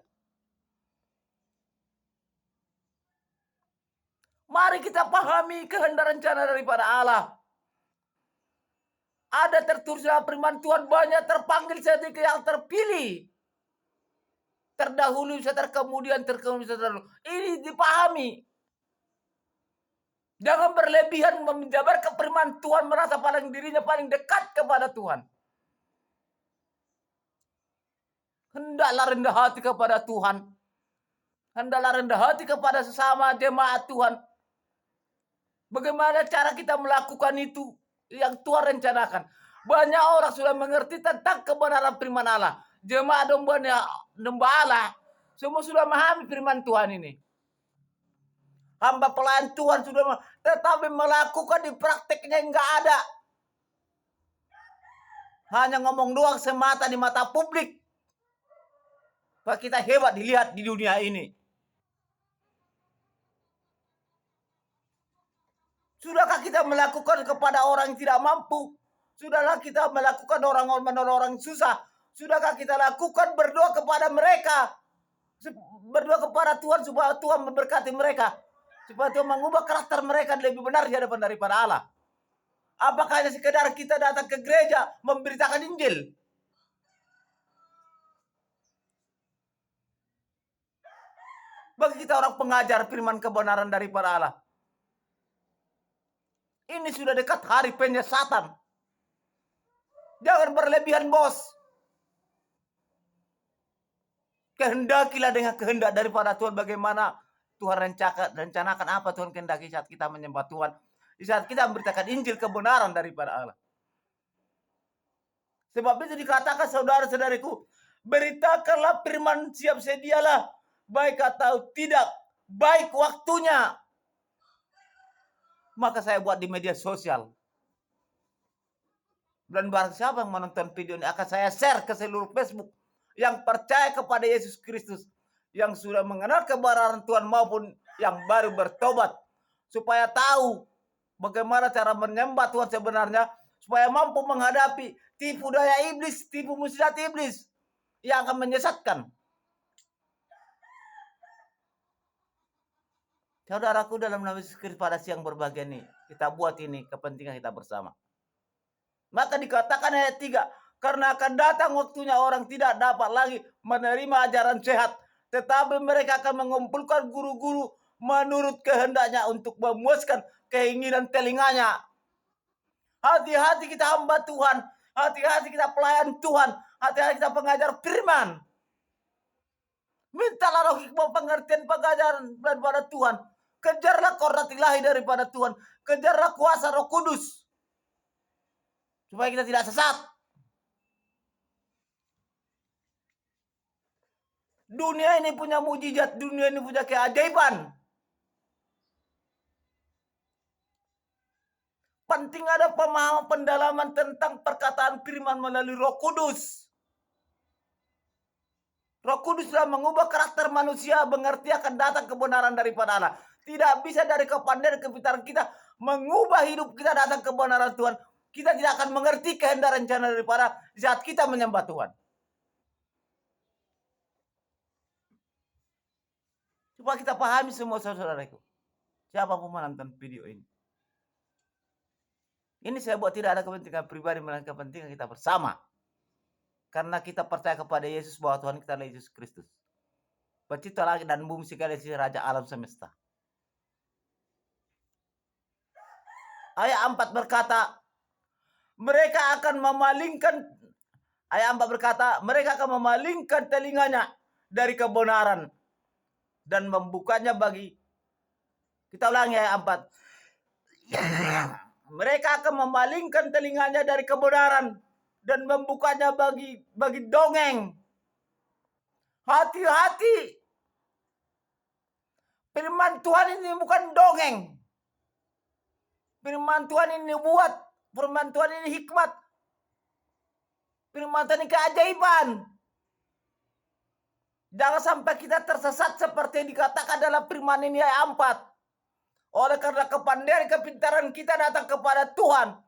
Mari kita pahami kehendak rencana daripada Allah. Ada tertulis dalam firman Tuhan, banyak terpanggil sedikit yang terpilih. Terdahulu bisa terkemudian, bisa terdahulu. Ini dipahami. Jangan berlebihan menjabar ke firman Tuhan, merasa paling dirinya paling dekat kepada Tuhan. Hendaklah rendah hati kepada Tuhan. Hendaklah rendah hati kepada sesama jemaat Tuhan. Bagaimana cara kita melakukan itu yang Tuhan rencanakan? Banyak orang sudah mengerti tentang kebenaran firman Allah. Jemaat domba Allah semua sudah memahami firman Tuhan ini. Hamba pelayan Tuhan sudah, tetapi melakukan di prakteknya enggak ada. Hanya ngomong doang semata di mata publik. Pak kita hebat dilihat di dunia ini. Sudahkah kita melakukan kepada orang yang tidak mampu? Sudahlah kita melakukan orang susah? Sudahkah kita lakukan berdoa kepada mereka? Berdoa kepada Tuhan supaya Tuhan memberkati mereka. Supaya Tuhan mengubah karakter mereka lebih benar di hadapan daripada Allah. Apakah hanya sekedar kita datang ke gereja memberitakan Injil? Bagi kita orang pengajar firman kebenaran daripada Allah. Ini sudah dekat hari penyesatan. Jangan berlebihan, bos. Kehendakilah dengan kehendak daripada Tuhan. Bagaimana Tuhan rencanakan apa Tuhan kehendaki saat kita menyembah Tuhan. Di saat kita memberitakan Injil kebenaran daripada Allah. Sebab itu dikatakan saudara-saudariku, beritakanlah firman, siap sedialah, baik atau tidak, baik waktunya. Maka saya buat di media sosial. Dan barang siapa yang menonton video ini akan saya share ke seluruh Facebook. Yang percaya kepada Yesus Kristus. Yang sudah mengenal kebenaran Tuhan maupun yang baru bertobat. Supaya tahu bagaimana cara menyembah Tuhan sebenarnya. Supaya mampu menghadapi tipu daya iblis, tipu muslihat iblis. Yang akan menyesatkan. Saudaraku, dalam nama Yesus Kristus pada siang berbahagia ini, kita buat ini kepentingan kita bersama. Maka dikatakan ayat 3, karena akan datang waktunya orang tidak dapat lagi menerima ajaran sehat, tetapi mereka akan mengumpulkan guru-guru menurut kehendaknya untuk memuaskan keinginan telinganya. Hati-hati kita hamba Tuhan, hati-hati kita pelayan Tuhan, hati-hati kita pengajar firman. Mintalah roh hikmah, pengertian, pengajaran daripada Tuhan. Kejarlah qurrat ilahi daripada Tuhan. Kejarlah kuasa Roh Kudus. Supaya kita tidak sesat. Dunia ini punya mujizat, dunia ini punya keajaiban. Penting ada pemahaman pendalaman tentang perkataan firman melalui Roh Kudus. Roh Kudus telah mengubah karakter manusia, mengerti akan datang kebenaran daripada Allah. Tidak bisa dari kepandaian kepintaran kita mengubah hidup kita datang kebenaran Tuhan. Kita tidak akan mengerti kehendak rencana daripada saat kita menyembah Tuhan. Supaya kita pahami semua saudara-saudaraku. Siapapun menonton video ini. Ini saya buat tidak ada kepentingan pribadi, melainkan kepentingan kita bersama. Karena kita percaya kepada Yesus bahwa Tuhan kita adalah Yesus Kristus. Pencipta langit dan bumi sekalian, Raja alam semesta. Ayat 4 berkata, mereka akan memalingkan, ayat 4 berkata, mereka akan memalingkan telinganya dari kebenaran dan membukanya bagi, kita ulangi ayat 4. Mereka akan memalingkan telinganya dari kebenaran dan membukanya bagi dongeng. Hati-hati. Firman Tuhan ini bukan dongeng. Firman Tuhan ini buat. Firman Tuhan ini hikmat. Firman Tuhan ini keajaiban. Jangan sampai kita tersesat seperti yang dikatakan dalam firman ini ayat 4. Oleh karena kepandaian kepintaran kita datang kepada Tuhan.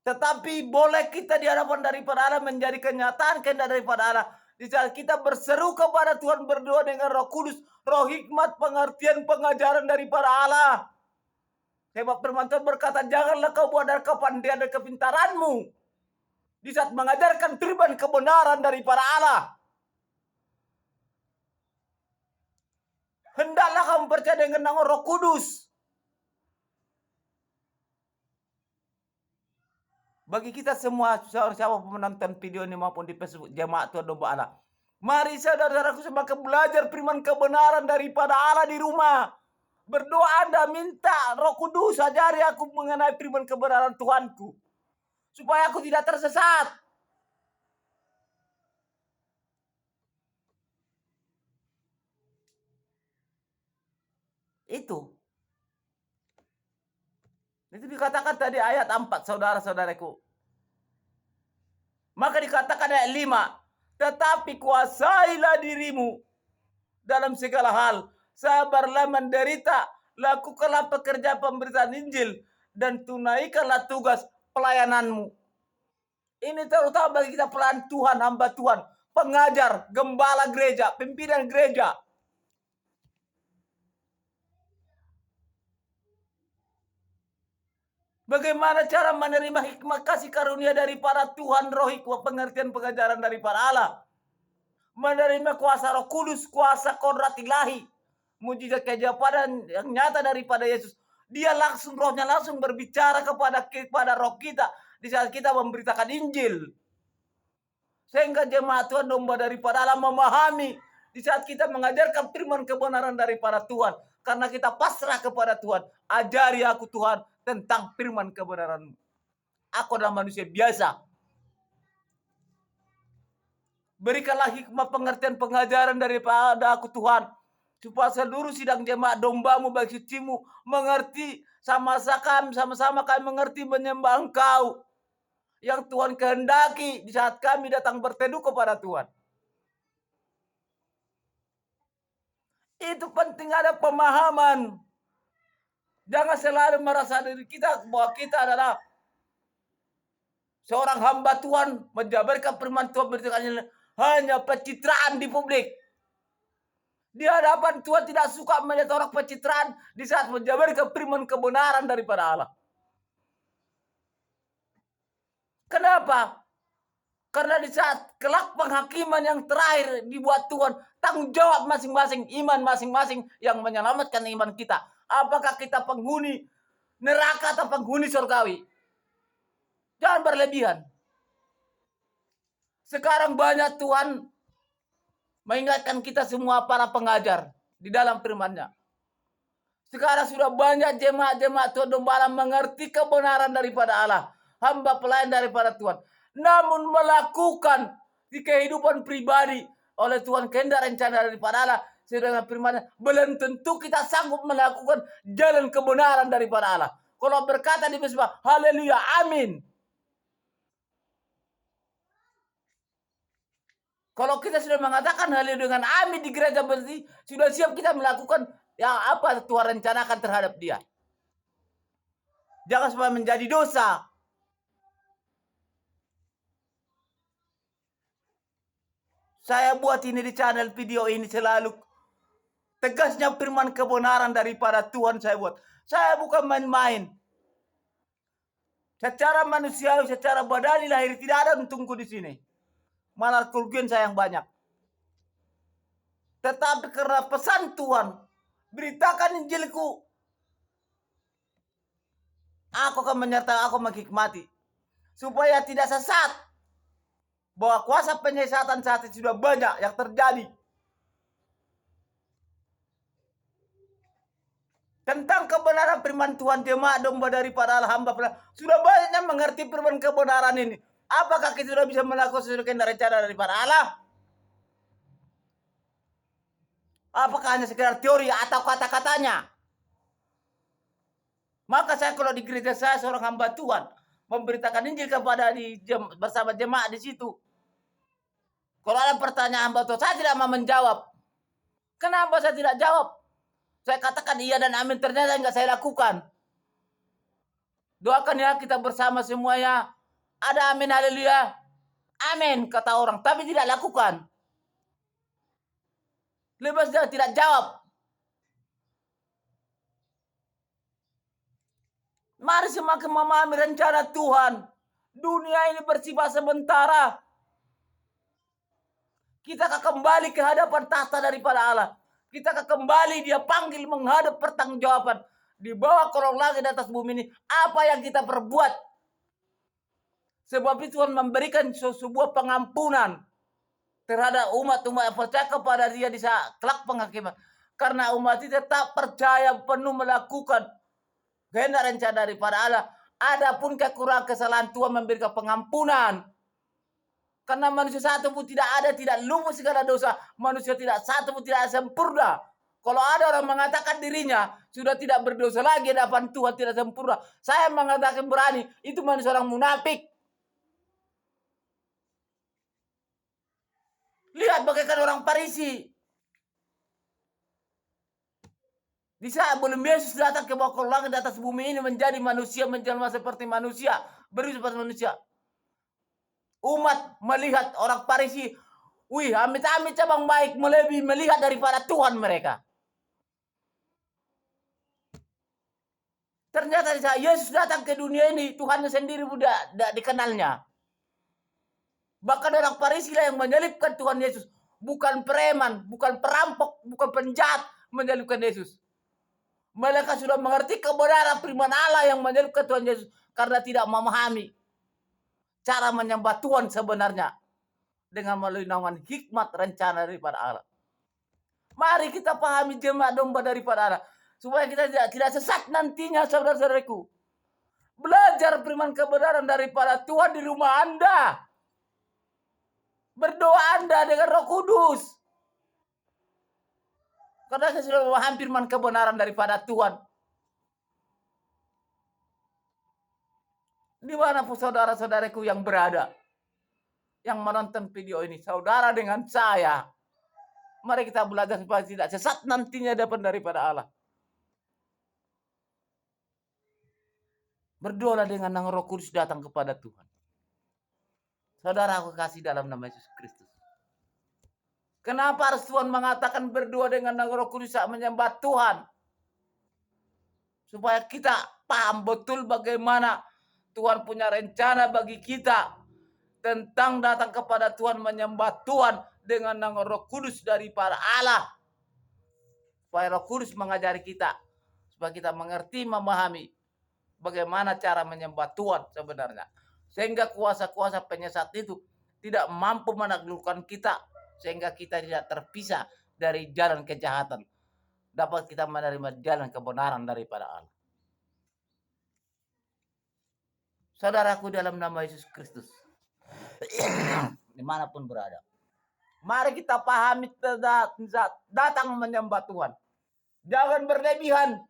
Tetapi boleh kita di hadapan daripada Allah menjadi kenyataan kehendak daripada Allah. Di saat kita berseru kepada Tuhan, berdoa dengan Roh Kudus, roh hikmat, pengertian, pengajaran daripada Allah. Sebab firman Tuhan berkata, janganlah kau buat dari kepandaian dan kepintaranmu. Di saat mengajarkan firman kebenaran daripada Allah. Hendaklah kamu percaya dengan nama Roh Kudus. Bagi kita semua, siapa menonton video ini maupun di Facebook Jemaat Tuhan Domba Allah. Mari saudara-saudaraku semakin belajar firman kebenaran daripada Allah di rumah. Berdoa Anda minta Roh Kudus ajari aku mengenai firman kebenaran Tuhanku. Supaya aku tidak tersesat. Itu dikatakan tadi ayat 4, saudara-saudaraku. Maka dikatakan ayat 5, tetapi kuasailah dirimu dalam segala hal. Sabarlah menderita, lakukanlah pekerjaan pemberitaan Injil, dan tunaikanlah tugas pelayananmu. Ini terutama bagi kita pelayan Tuhan, hamba Tuhan, pengajar, gembala gereja, pimpinan gereja. Bagaimana cara menerima hikmah kasih karunia daripada Tuhan, roh hikmah pengertian pengajaran daripada Allah. Menerima kuasa Roh Kudus, kuasa kodrat ilahi, mujizat kejawaban yang nyata daripada Yesus. Dia langsung, rohnya langsung berbicara kepada roh kita di saat kita memberitakan Injil. Sehingga jemaat Tuhan, domba daripada Allah, memahami di saat kita mengajarkan firman kebenaran daripada Tuhan. Karena kita pasrah kepada Tuhan. Ajari aku Tuhan tentang firman kebenaran-Mu. Aku adalah manusia biasa. Berikanlah hikmah pengertian pengajaran daripada aku Tuhan. Supaya seluruh sidang jemaat domba-Mu bagi suci-Mu mengerti sama-sama kami mengerti menyembah Engkau. Yang Tuhan kehendaki di saat kami datang berteduh kepada Tuhan. Itu penting ada pemahaman. Jangan selalu merasa diri kita bahwa kita adalah seorang hamba Tuhan, menjabarkan firman Tuhan hanya pencitraan di publik. Di hadapan Tuhan tidak suka melihat orang pencitraan di saat menjabarkan firman kebenaran daripada Allah. Kenapa? Karena di saat kelak penghakiman yang terakhir dibuat Tuhan, tanggung jawab masing-masing, iman masing-masing yang menyelamatkan iman kita. Apakah kita penghuni neraka atau penghuni surgawi? Jangan berlebihan. Sekarang banyak Tuhan mengingatkan kita semua para pengajar di dalam firman-Nya. Sekarang sudah banyak jemaat-jemaat Tuhan domba mengerti kebenaran daripada Allah. Hamba pelayan daripada Tuhan. Namun melakukan di kehidupan pribadi oleh Tuhan kehendak rencana daripada Allah. Sedangkan firman-Nya, belum tentu kita sanggup melakukan jalan kebenaran daripada Allah. Kalau berkata di mesbah, haleluya, amin. Kalau kita sudah mengatakan haleluya dengan amin di gereja berarti sudah siap kita melakukan yang apa Tuhan rencanakan terhadap dia. Jangan sampai menjadi dosa. Saya buat ini di channel video ini selalu tegasnya firman kebenaran daripada Tuhan saya buat. Saya bukan main-main. Secara manusiawi, secara badani lahir tidak ada untungku di sini. Malah kerugian saya yang banyak. Tetapi karena pesan Tuhan, beritakan Injilku. Aku akan menyertai, aku menghikmati. Supaya tidak sesat. Bahwa kuasa penyesatan saat ini sudah banyak yang terjadi. Tentang kebenaran firman Tuhan, jemaat domba daripada Allah, hamba pelayan. Sudah banyak yang mengerti firman kebenaran ini. Apakah kita sudah bisa melakukan sesuatu yang rencana daripada Allah? Apakah hanya sekedar teori atau kata-katanya? Maka saya kalau di gereja saya seorang hamba Tuhan, memberitakan Injil kepada bersama jemaat di situ. Kalau ada pertanyaan hamba Tuhan, saya tidak mau menjawab. Kenapa saya tidak jawab? Saya katakan iya dan amin, ternyata enggak saya lakukan. Doakan ya kita bersama semuanya. Ada amin, haleluya. Amin, kata orang. Tapi tidak lakukan. Lebih dia tidak jawab. Mari semakin memahami rencana Tuhan. Dunia ini bersifat sementara. Kita akan kembali ke hadapan tahta daripada Allah. Kita akan kembali, dia panggil menghadap pertanggungjawaban. Di bawah kolong langit di atas bumi ini. Apa yang kita perbuat. Sebab itu Tuhan memberikan sebuah pengampunan terhadap umat yang percaya kepada dia di saat kelak penghakiman. Karena umat itu tetap percaya penuh melakukan kehendak rencana daripada Allah. Adapun kekurangan kesalahan Tuhan memberikan pengampunan. Karena manusia satu pun tidak ada, tidak luput segala dosa. Manusia tidak satu pun tidak sempurna. Kalau ada orang mengatakan dirinya sudah tidak berdosa lagi di hadapan Tuhan, tidak sempurna. Saya mengatakan berani, itu manusia orang munafik. Lihat bagaikan orang Farisi. Di saat belum Yesus datang ke bawah langit di atas bumi ini menjadi manusia, menjelma seperti manusia, beri seperti manusia. Umat melihat orang Farisi, wih, amit-amit cabang baik melebihi melihat daripada Tuhan mereka. Ternyata saat Yesus datang ke dunia ini, Tuhan sendiri tidak dikenalnya. Bahkan orang Farisi lah yang menyelipkan Tuhan Yesus. Bukan preman, bukan perampok, bukan penjahat menyelipkan Yesus. Mereka sudah mengerti kebenaran firman Allah yang menyelipkan Tuhan Yesus karena tidak memahami cara menyembah Tuhan sebenarnya dengan melalui naungan hikmat rencana daripada Allah. Mari kita pahami jemaat domba daripada Allah supaya kita tidak sesat nantinya, saudara-saudaraku. Belajar firman kebenaran daripada Tuhan di rumah Anda. Berdoa Anda dengan Roh Kudus. Karena saya sudah memahami firman kebenaran daripada Tuhan. Dimanapun saudara-saudaraku yang berada, yang menonton video ini, saudara dengan saya, mari kita belajar supaya tidak sesat nantinya dapat daripada Allah. Berdoalah dengan nama Roh Kudus datang kepada Tuhan. Saudara aku kasih dalam nama Yesus Kristus. Kenapa harus Tuhan mengatakan berdoa dengan nama Roh Kudus saat menyembah Tuhan? Supaya kita paham betul bagaimana Tuhan punya rencana bagi kita tentang datang kepada Tuhan, menyembah Tuhan dengan nama Roh Kudus daripada Allah. Supaya Roh Kudus mengajari kita, supaya kita mengerti, memahami bagaimana cara menyembah Tuhan sebenarnya. Sehingga kuasa-kuasa penyesat itu tidak mampu menaklukkan kita, sehingga kita tidak terpisah dari jalan kejahatan. Dapat kita menerima jalan kebenaran daripada Allah. Saudaraku dalam nama Yesus Kristus, dimanapun berada, mari kita pahami datang menyembah Tuhan. Jangan berlebihan.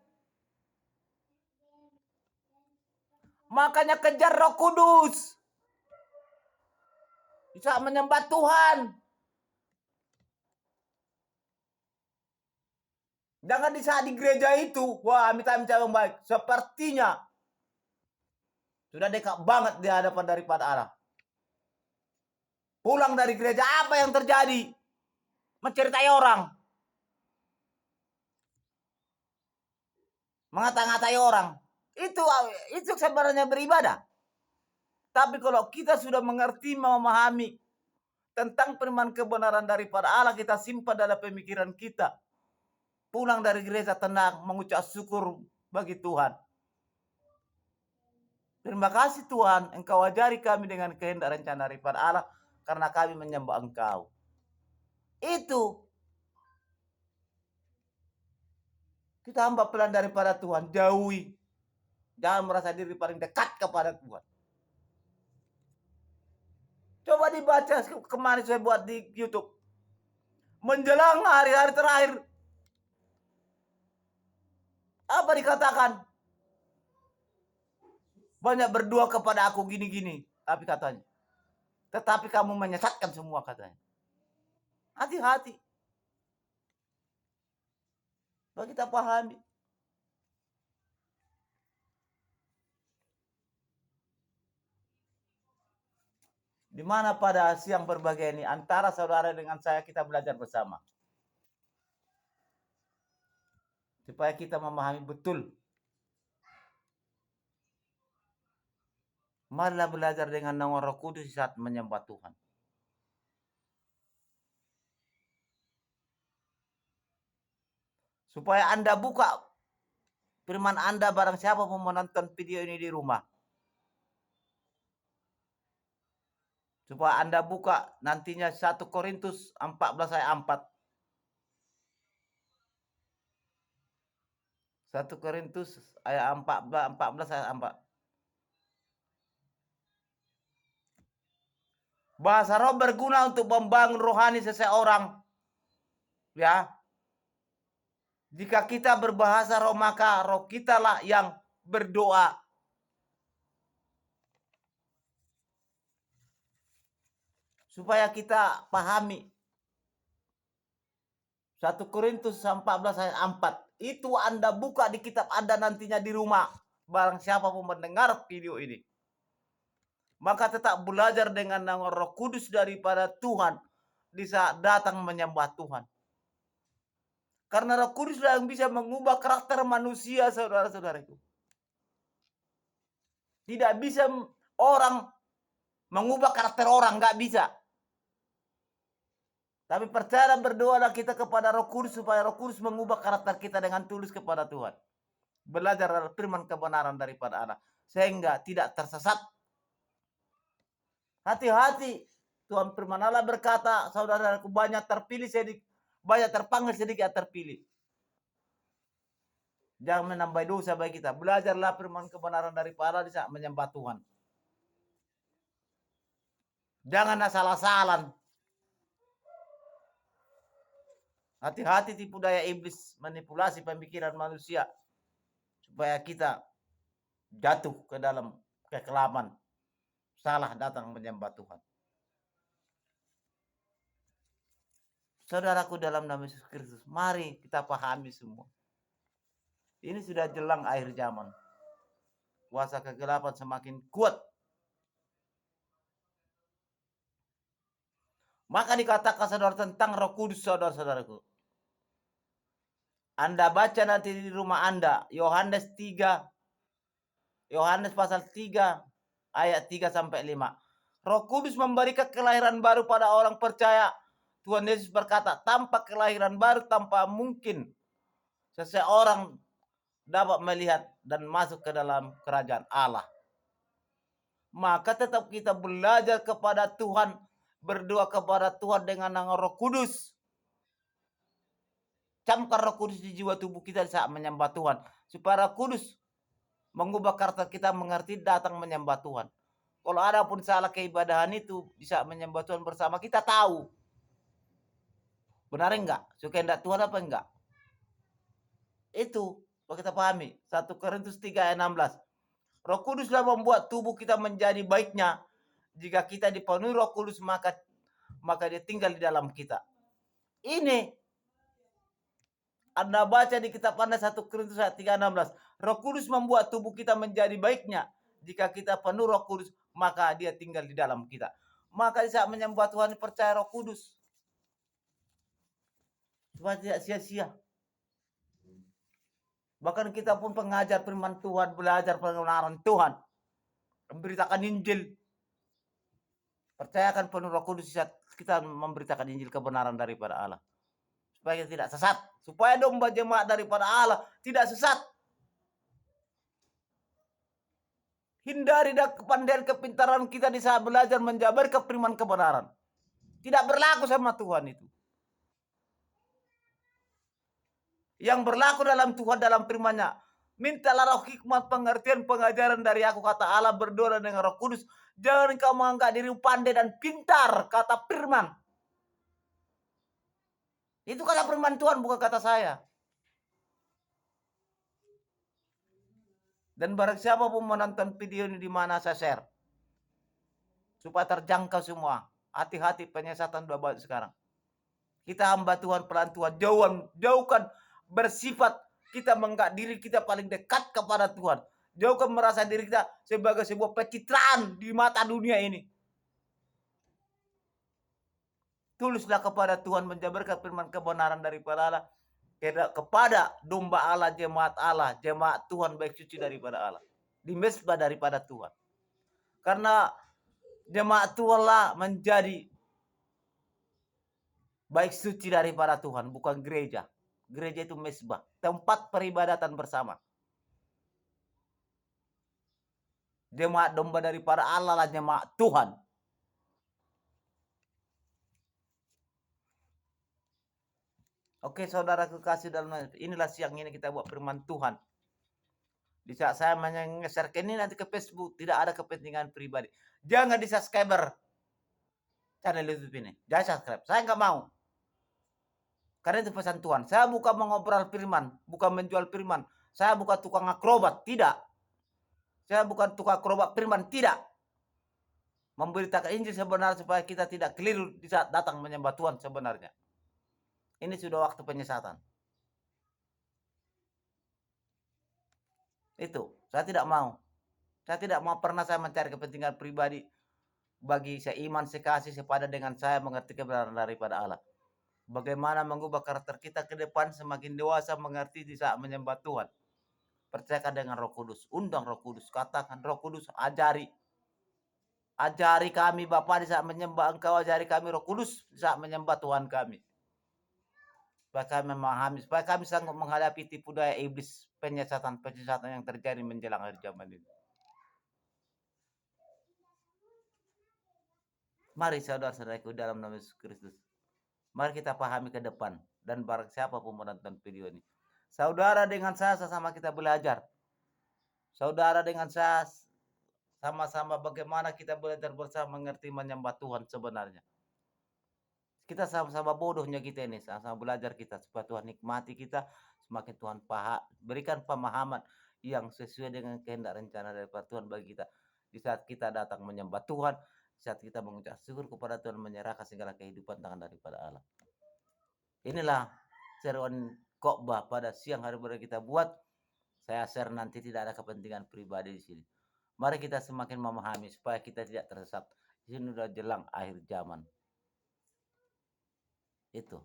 Makanya kejar Roh Kudus. Bisa menyembah Tuhan. Jangan di saat di gereja itu, wah amit-amit yang baik. Sepertinya sudah dekat banget di hadapan daripada Allah. Pulang dari gereja, apa yang terjadi? Menceritai orang. Mengata-ngatai orang. Itu sebenarnya beribadah. Tapi kalau kita sudah mengerti, memahami tentang firman kebenaran daripada Allah, kita simpan dalam pemikiran kita. Pulang dari gereja tenang, mengucap syukur bagi Tuhan. Terima kasih Tuhan, Engkau ajari kami dengan kehendak rencana daripada Allah, karena kami menyembah Engkau. Itu. Kita hamba pelan daripada Tuhan, jauhi. Jangan merasa diri paling dekat kepada Tuhan. Coba dibaca kemarin saya buat di YouTube. Menjelang hari-hari terakhir. Apa dikatakan? Banyak berdoa kepada aku gini-gini. Tapi katanya. Tetapi kamu menyesatkan semua katanya. Hati-hati. Bagi kita pahami. Di mana pada siang berbahagia ini antara saudara dengan saya kita belajar bersama. Supaya kita memahami betul. Marilah belajar dengan nama Roh Kudus saat menyembah Tuhan. Supaya Anda buka firman Anda barang siapa pun menonton video ini di rumah. Supaya Anda buka nantinya 1 Korintus 14 ayat 4. 1 Korintus ayat 14 ayat 4. Bahasa roh berguna untuk membangun rohani seseorang. Ya. Jika kita berbahasa roh, maka roh kita lah yang berdoa. Supaya kita pahami. 1 Korintus 14 ayat 4. Itu Anda buka di kitab Anda nantinya di rumah. Barang siapa pun mendengar video ini. Maka tetap belajar dengan nama Roh Kudus daripada Tuhan di saat datang menyembah Tuhan. Karena Roh Kudus yang bisa mengubah karakter manusia, saudara-saudaraku. Tidak bisa orang mengubah karakter orang, nggak bisa. Tapi percaya dan berdoalah kita kepada Roh Kudus supaya Roh Kudus mengubah karakter kita dengan tulus kepada Tuhan. Belajar firman kebenaran daripada Allah sehingga tidak tersesat. Hati-hati, Tuhan firman Allah berkata, saudaraku, banyak terpilih sedikit, banyak terpanggil sedikit terpilih. Jangan menambah dosa bagi kita. Belajarlah firman kebenaran daripada Allah di saat menyembah Tuhan. Jangan asal-asalan. Hati-hati tipu daya iblis, manipulasi pemikiran manusia supaya kita jatuh ke dalam kekelaman. Salah datang menyembah Tuhan. Saudaraku dalam nama Yesus Kristus, mari kita pahami semua. Ini sudah jelang akhir zaman. Kuasa kegelapan semakin kuat. Maka dikatakan saudara tentang Roh Kudus, saudara-saudaraku. Anda baca nanti di rumah Anda, Yohanes pasal 3 ayat 3 sampai 5. Roh Kudus memberikan kelahiran baru pada orang percaya. Tuhan Yesus berkata, tanpa kelahiran baru, tanpa mungkin seseorang dapat melihat dan masuk ke dalam kerajaan Allah. Maka tetap kita belajar kepada Tuhan, berdoa kepada Tuhan dengan nama Roh Kudus. Camkan Roh Kudus di jiwa tubuh kita saat menyembah Tuhan. Supaya Roh Kudus mengubah karakter kita mengerti datang menyembah Tuhan. Kalau ada pun salah keibadahan itu bisa menyembah Tuhan bersama, kita tahu. Benar enggak? Suka enggak Tuhan apa enggak? Itu kita pahami. 1 Korintus 3 ayat 16. Roh Kuduslah membuat tubuh kita menjadi baiknya. Jika kita dipenuhi Roh Kudus, maka dia tinggal di dalam kita. Ini Anda baca di kitab Anda 1 Korintus 3:16. Roh Kudus membuat tubuh kita menjadi baiknya. Jika kita penuh Roh Kudus, maka dia tinggal di dalam kita. Maka di saat menyembah Tuhan, percaya Roh Kudus. Supaya tidak sia-sia. Bahkan kita pun pengajar firman Tuhan, belajar pengenalan Tuhan. Memberitakan Injil. Percayakan penuh Roh Kudus saat kita memberitakan Injil kebenaran daripada Allah. Supaya tidak sesat. Supaya domba jemaat daripada Allah tidak sesat. Hindari kepandaian kepintaran kita di saat belajar menjabarkan firman kebenaran. Tidak berlaku sama Tuhan itu. Yang berlaku dalam Tuhan dalam firman-Nya. Mintalah roh hikmat, pengertian, pengajaran dari aku, kata Allah, berdoa dengan Roh Kudus. Jangan kau menganggap diri pandai dan pintar, kata firman. Itu kata firman Tuhan, bukan kata saya. Dan barang siapa pun menonton video ini di mana saya share. Supaya terjangkau semua. Hati-hati, penyesatan sudah banyak sekarang. Kita hamba Tuhan, pelan Tuhan. Jauhkan bersifat kita menganggap diri kita paling dekat kepada Tuhan. Jauhkan merasa diri kita sebagai sebuah pencitraan di mata dunia ini. Tulislah kepada Tuhan, menjabarkan firman kebenaran daripada Allah kepada domba Allah, jemaat Tuhan baik suci daripada Allah. Di mesbah daripada Tuhan. Karena jemaat Tuhan lah menjadi baik suci daripada Tuhan, bukan gereja. Gereja itu mesbah, tempat peribadatan bersama. Jemaat domba daripada Allah lah jemaat Tuhan. Oke, saudaraku kasih dalam inilah siang ini kita buat firman Tuhan. Di saat saya mengeserkan ini nanti ke Facebook, tidak ada kepentingan pribadi. Jangan di-subscriber channel YouTube ini. Jangan subscribe. Saya nggak mau. Karena itu pesan Tuhan. Saya bukan mengobrol firman, bukan menjual firman. Saya bukan tukang akrobat, tidak. Saya bukan tukang akrobat firman, tidak. Memberitakan Injil sebenarnya supaya kita tidak keliru di saat datang menyembah Tuhan sebenarnya. Ini sudah waktu penyesatan. Itu, saya tidak mau. Saya tidak mau pernah saya mencari kepentingan pribadi bagi seiman, sekasih, sepadan dengan saya mengerti kebenaran daripada Allah. Bagaimana mengubah karakter kita ke depan semakin dewasa mengerti di saat menyembah Tuhan. Percayakan dengan Roh Kudus. Undang Roh Kudus. Katakan Roh Kudus ajari. Ajari kami Bapa di saat menyembah Engkau. Ajari kami Roh Kudus di saat menyembah Tuhan kami. Supaya kami memahami. Supaya kami sanggup menghadapi tipu daya iblis. Penyesatan-penyesatan yang terjadi menjelang akhir zaman ini. Mari saudara-saudaraku dalam nama Yesus Kristus. Mari kita pahami ke depan. Dan barang siapa pun menonton video ini. Saudara dengan saya sama kita belajar. Saudara dengan saya sama-sama bagaimana kita belajar bersama mengerti menyembah Tuhan sebenarnya. Kita sama-sama bodohnya kita ini. Sama-sama belajar kita. Supaya Tuhan nikmati kita. Semakin Tuhan berikan pemahaman yang sesuai dengan kehendak rencana daripada Tuhan bagi kita. Di saat kita datang menyembah Tuhan. Saat kita mengucap syukur kepada Tuhan, menyerahkan segala kehidupan tangan daripada Allah. Inilah seruan khotbah pada siang hari boleh kita buat. Saya share nanti, tidak ada kepentingan pribadi di sini. Mari kita semakin memahami supaya kita tidak tersesat. Di sini sudah jelang akhir zaman. Itu.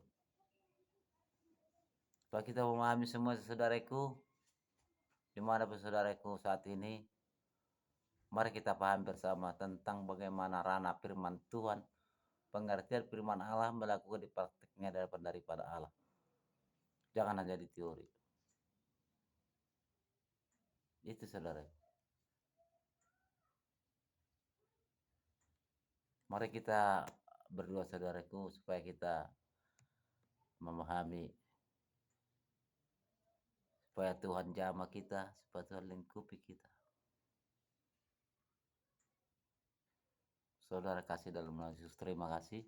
Supaya kita memahami semua saudaraku, dimanapun saudaraku saat ini. Mari kita paham bersama tentang bagaimana ranah firman Tuhan, pengertian firman Allah melakukan di praktiknya daripada Allah. Jangan hanya di teori. Itu saudara. Mari kita berdoa saudaraku supaya kita memahami, supaya Tuhan jamah kita, supaya Tuhan lingkupi kita. Saudara kasih dalam nama Yesus, terima kasih.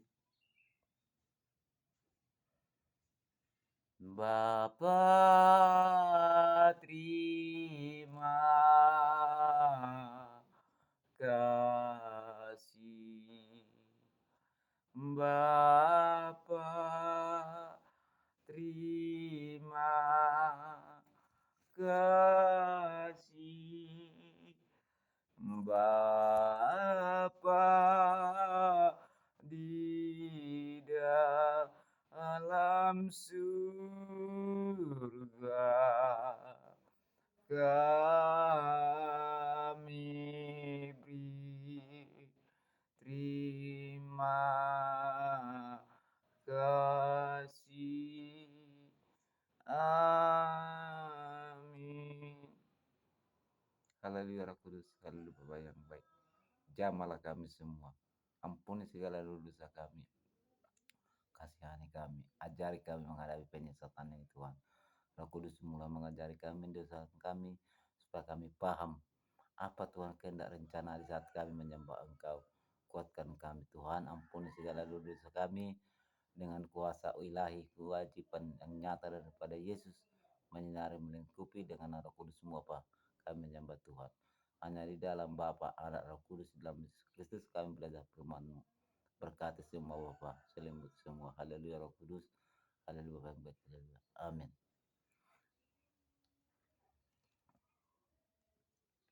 Bapa, terima kasih. Bapa, terima kasih. Bapa di dalam surga, kami beri terima kasih. Amin. Haleluya Roh Kudus, haleluya Bapa yang baik. Jamalah kami semua. Ampuni segala dosa kami. Kasihani kami. Ajari kami menghadapi penyesatan ini Tuhan. Roh Kudus mulai mengajari kami dosa kami. Supaya kami paham apa Tuhan kehendak rencana di saat kami menyembah Engkau. Kuatkan kami Tuhan. Ampuni segala dosa kami. Dengan kuasa ilahi, kewajiban yang nyata daripada Yesus. Menyinari, melingkupi dengan Roh Kudus semua Pak. Kami menyembah Tuhan. Hanya di dalam Bapa, Anak, Roh Kudus, dalam Yesus Kristus kami belajar firman-Mu. Berkati semua Bapa, selimut semua. Haleluya Roh Kudus. Haleluya Bapak yang baik. Haleluya. Amin.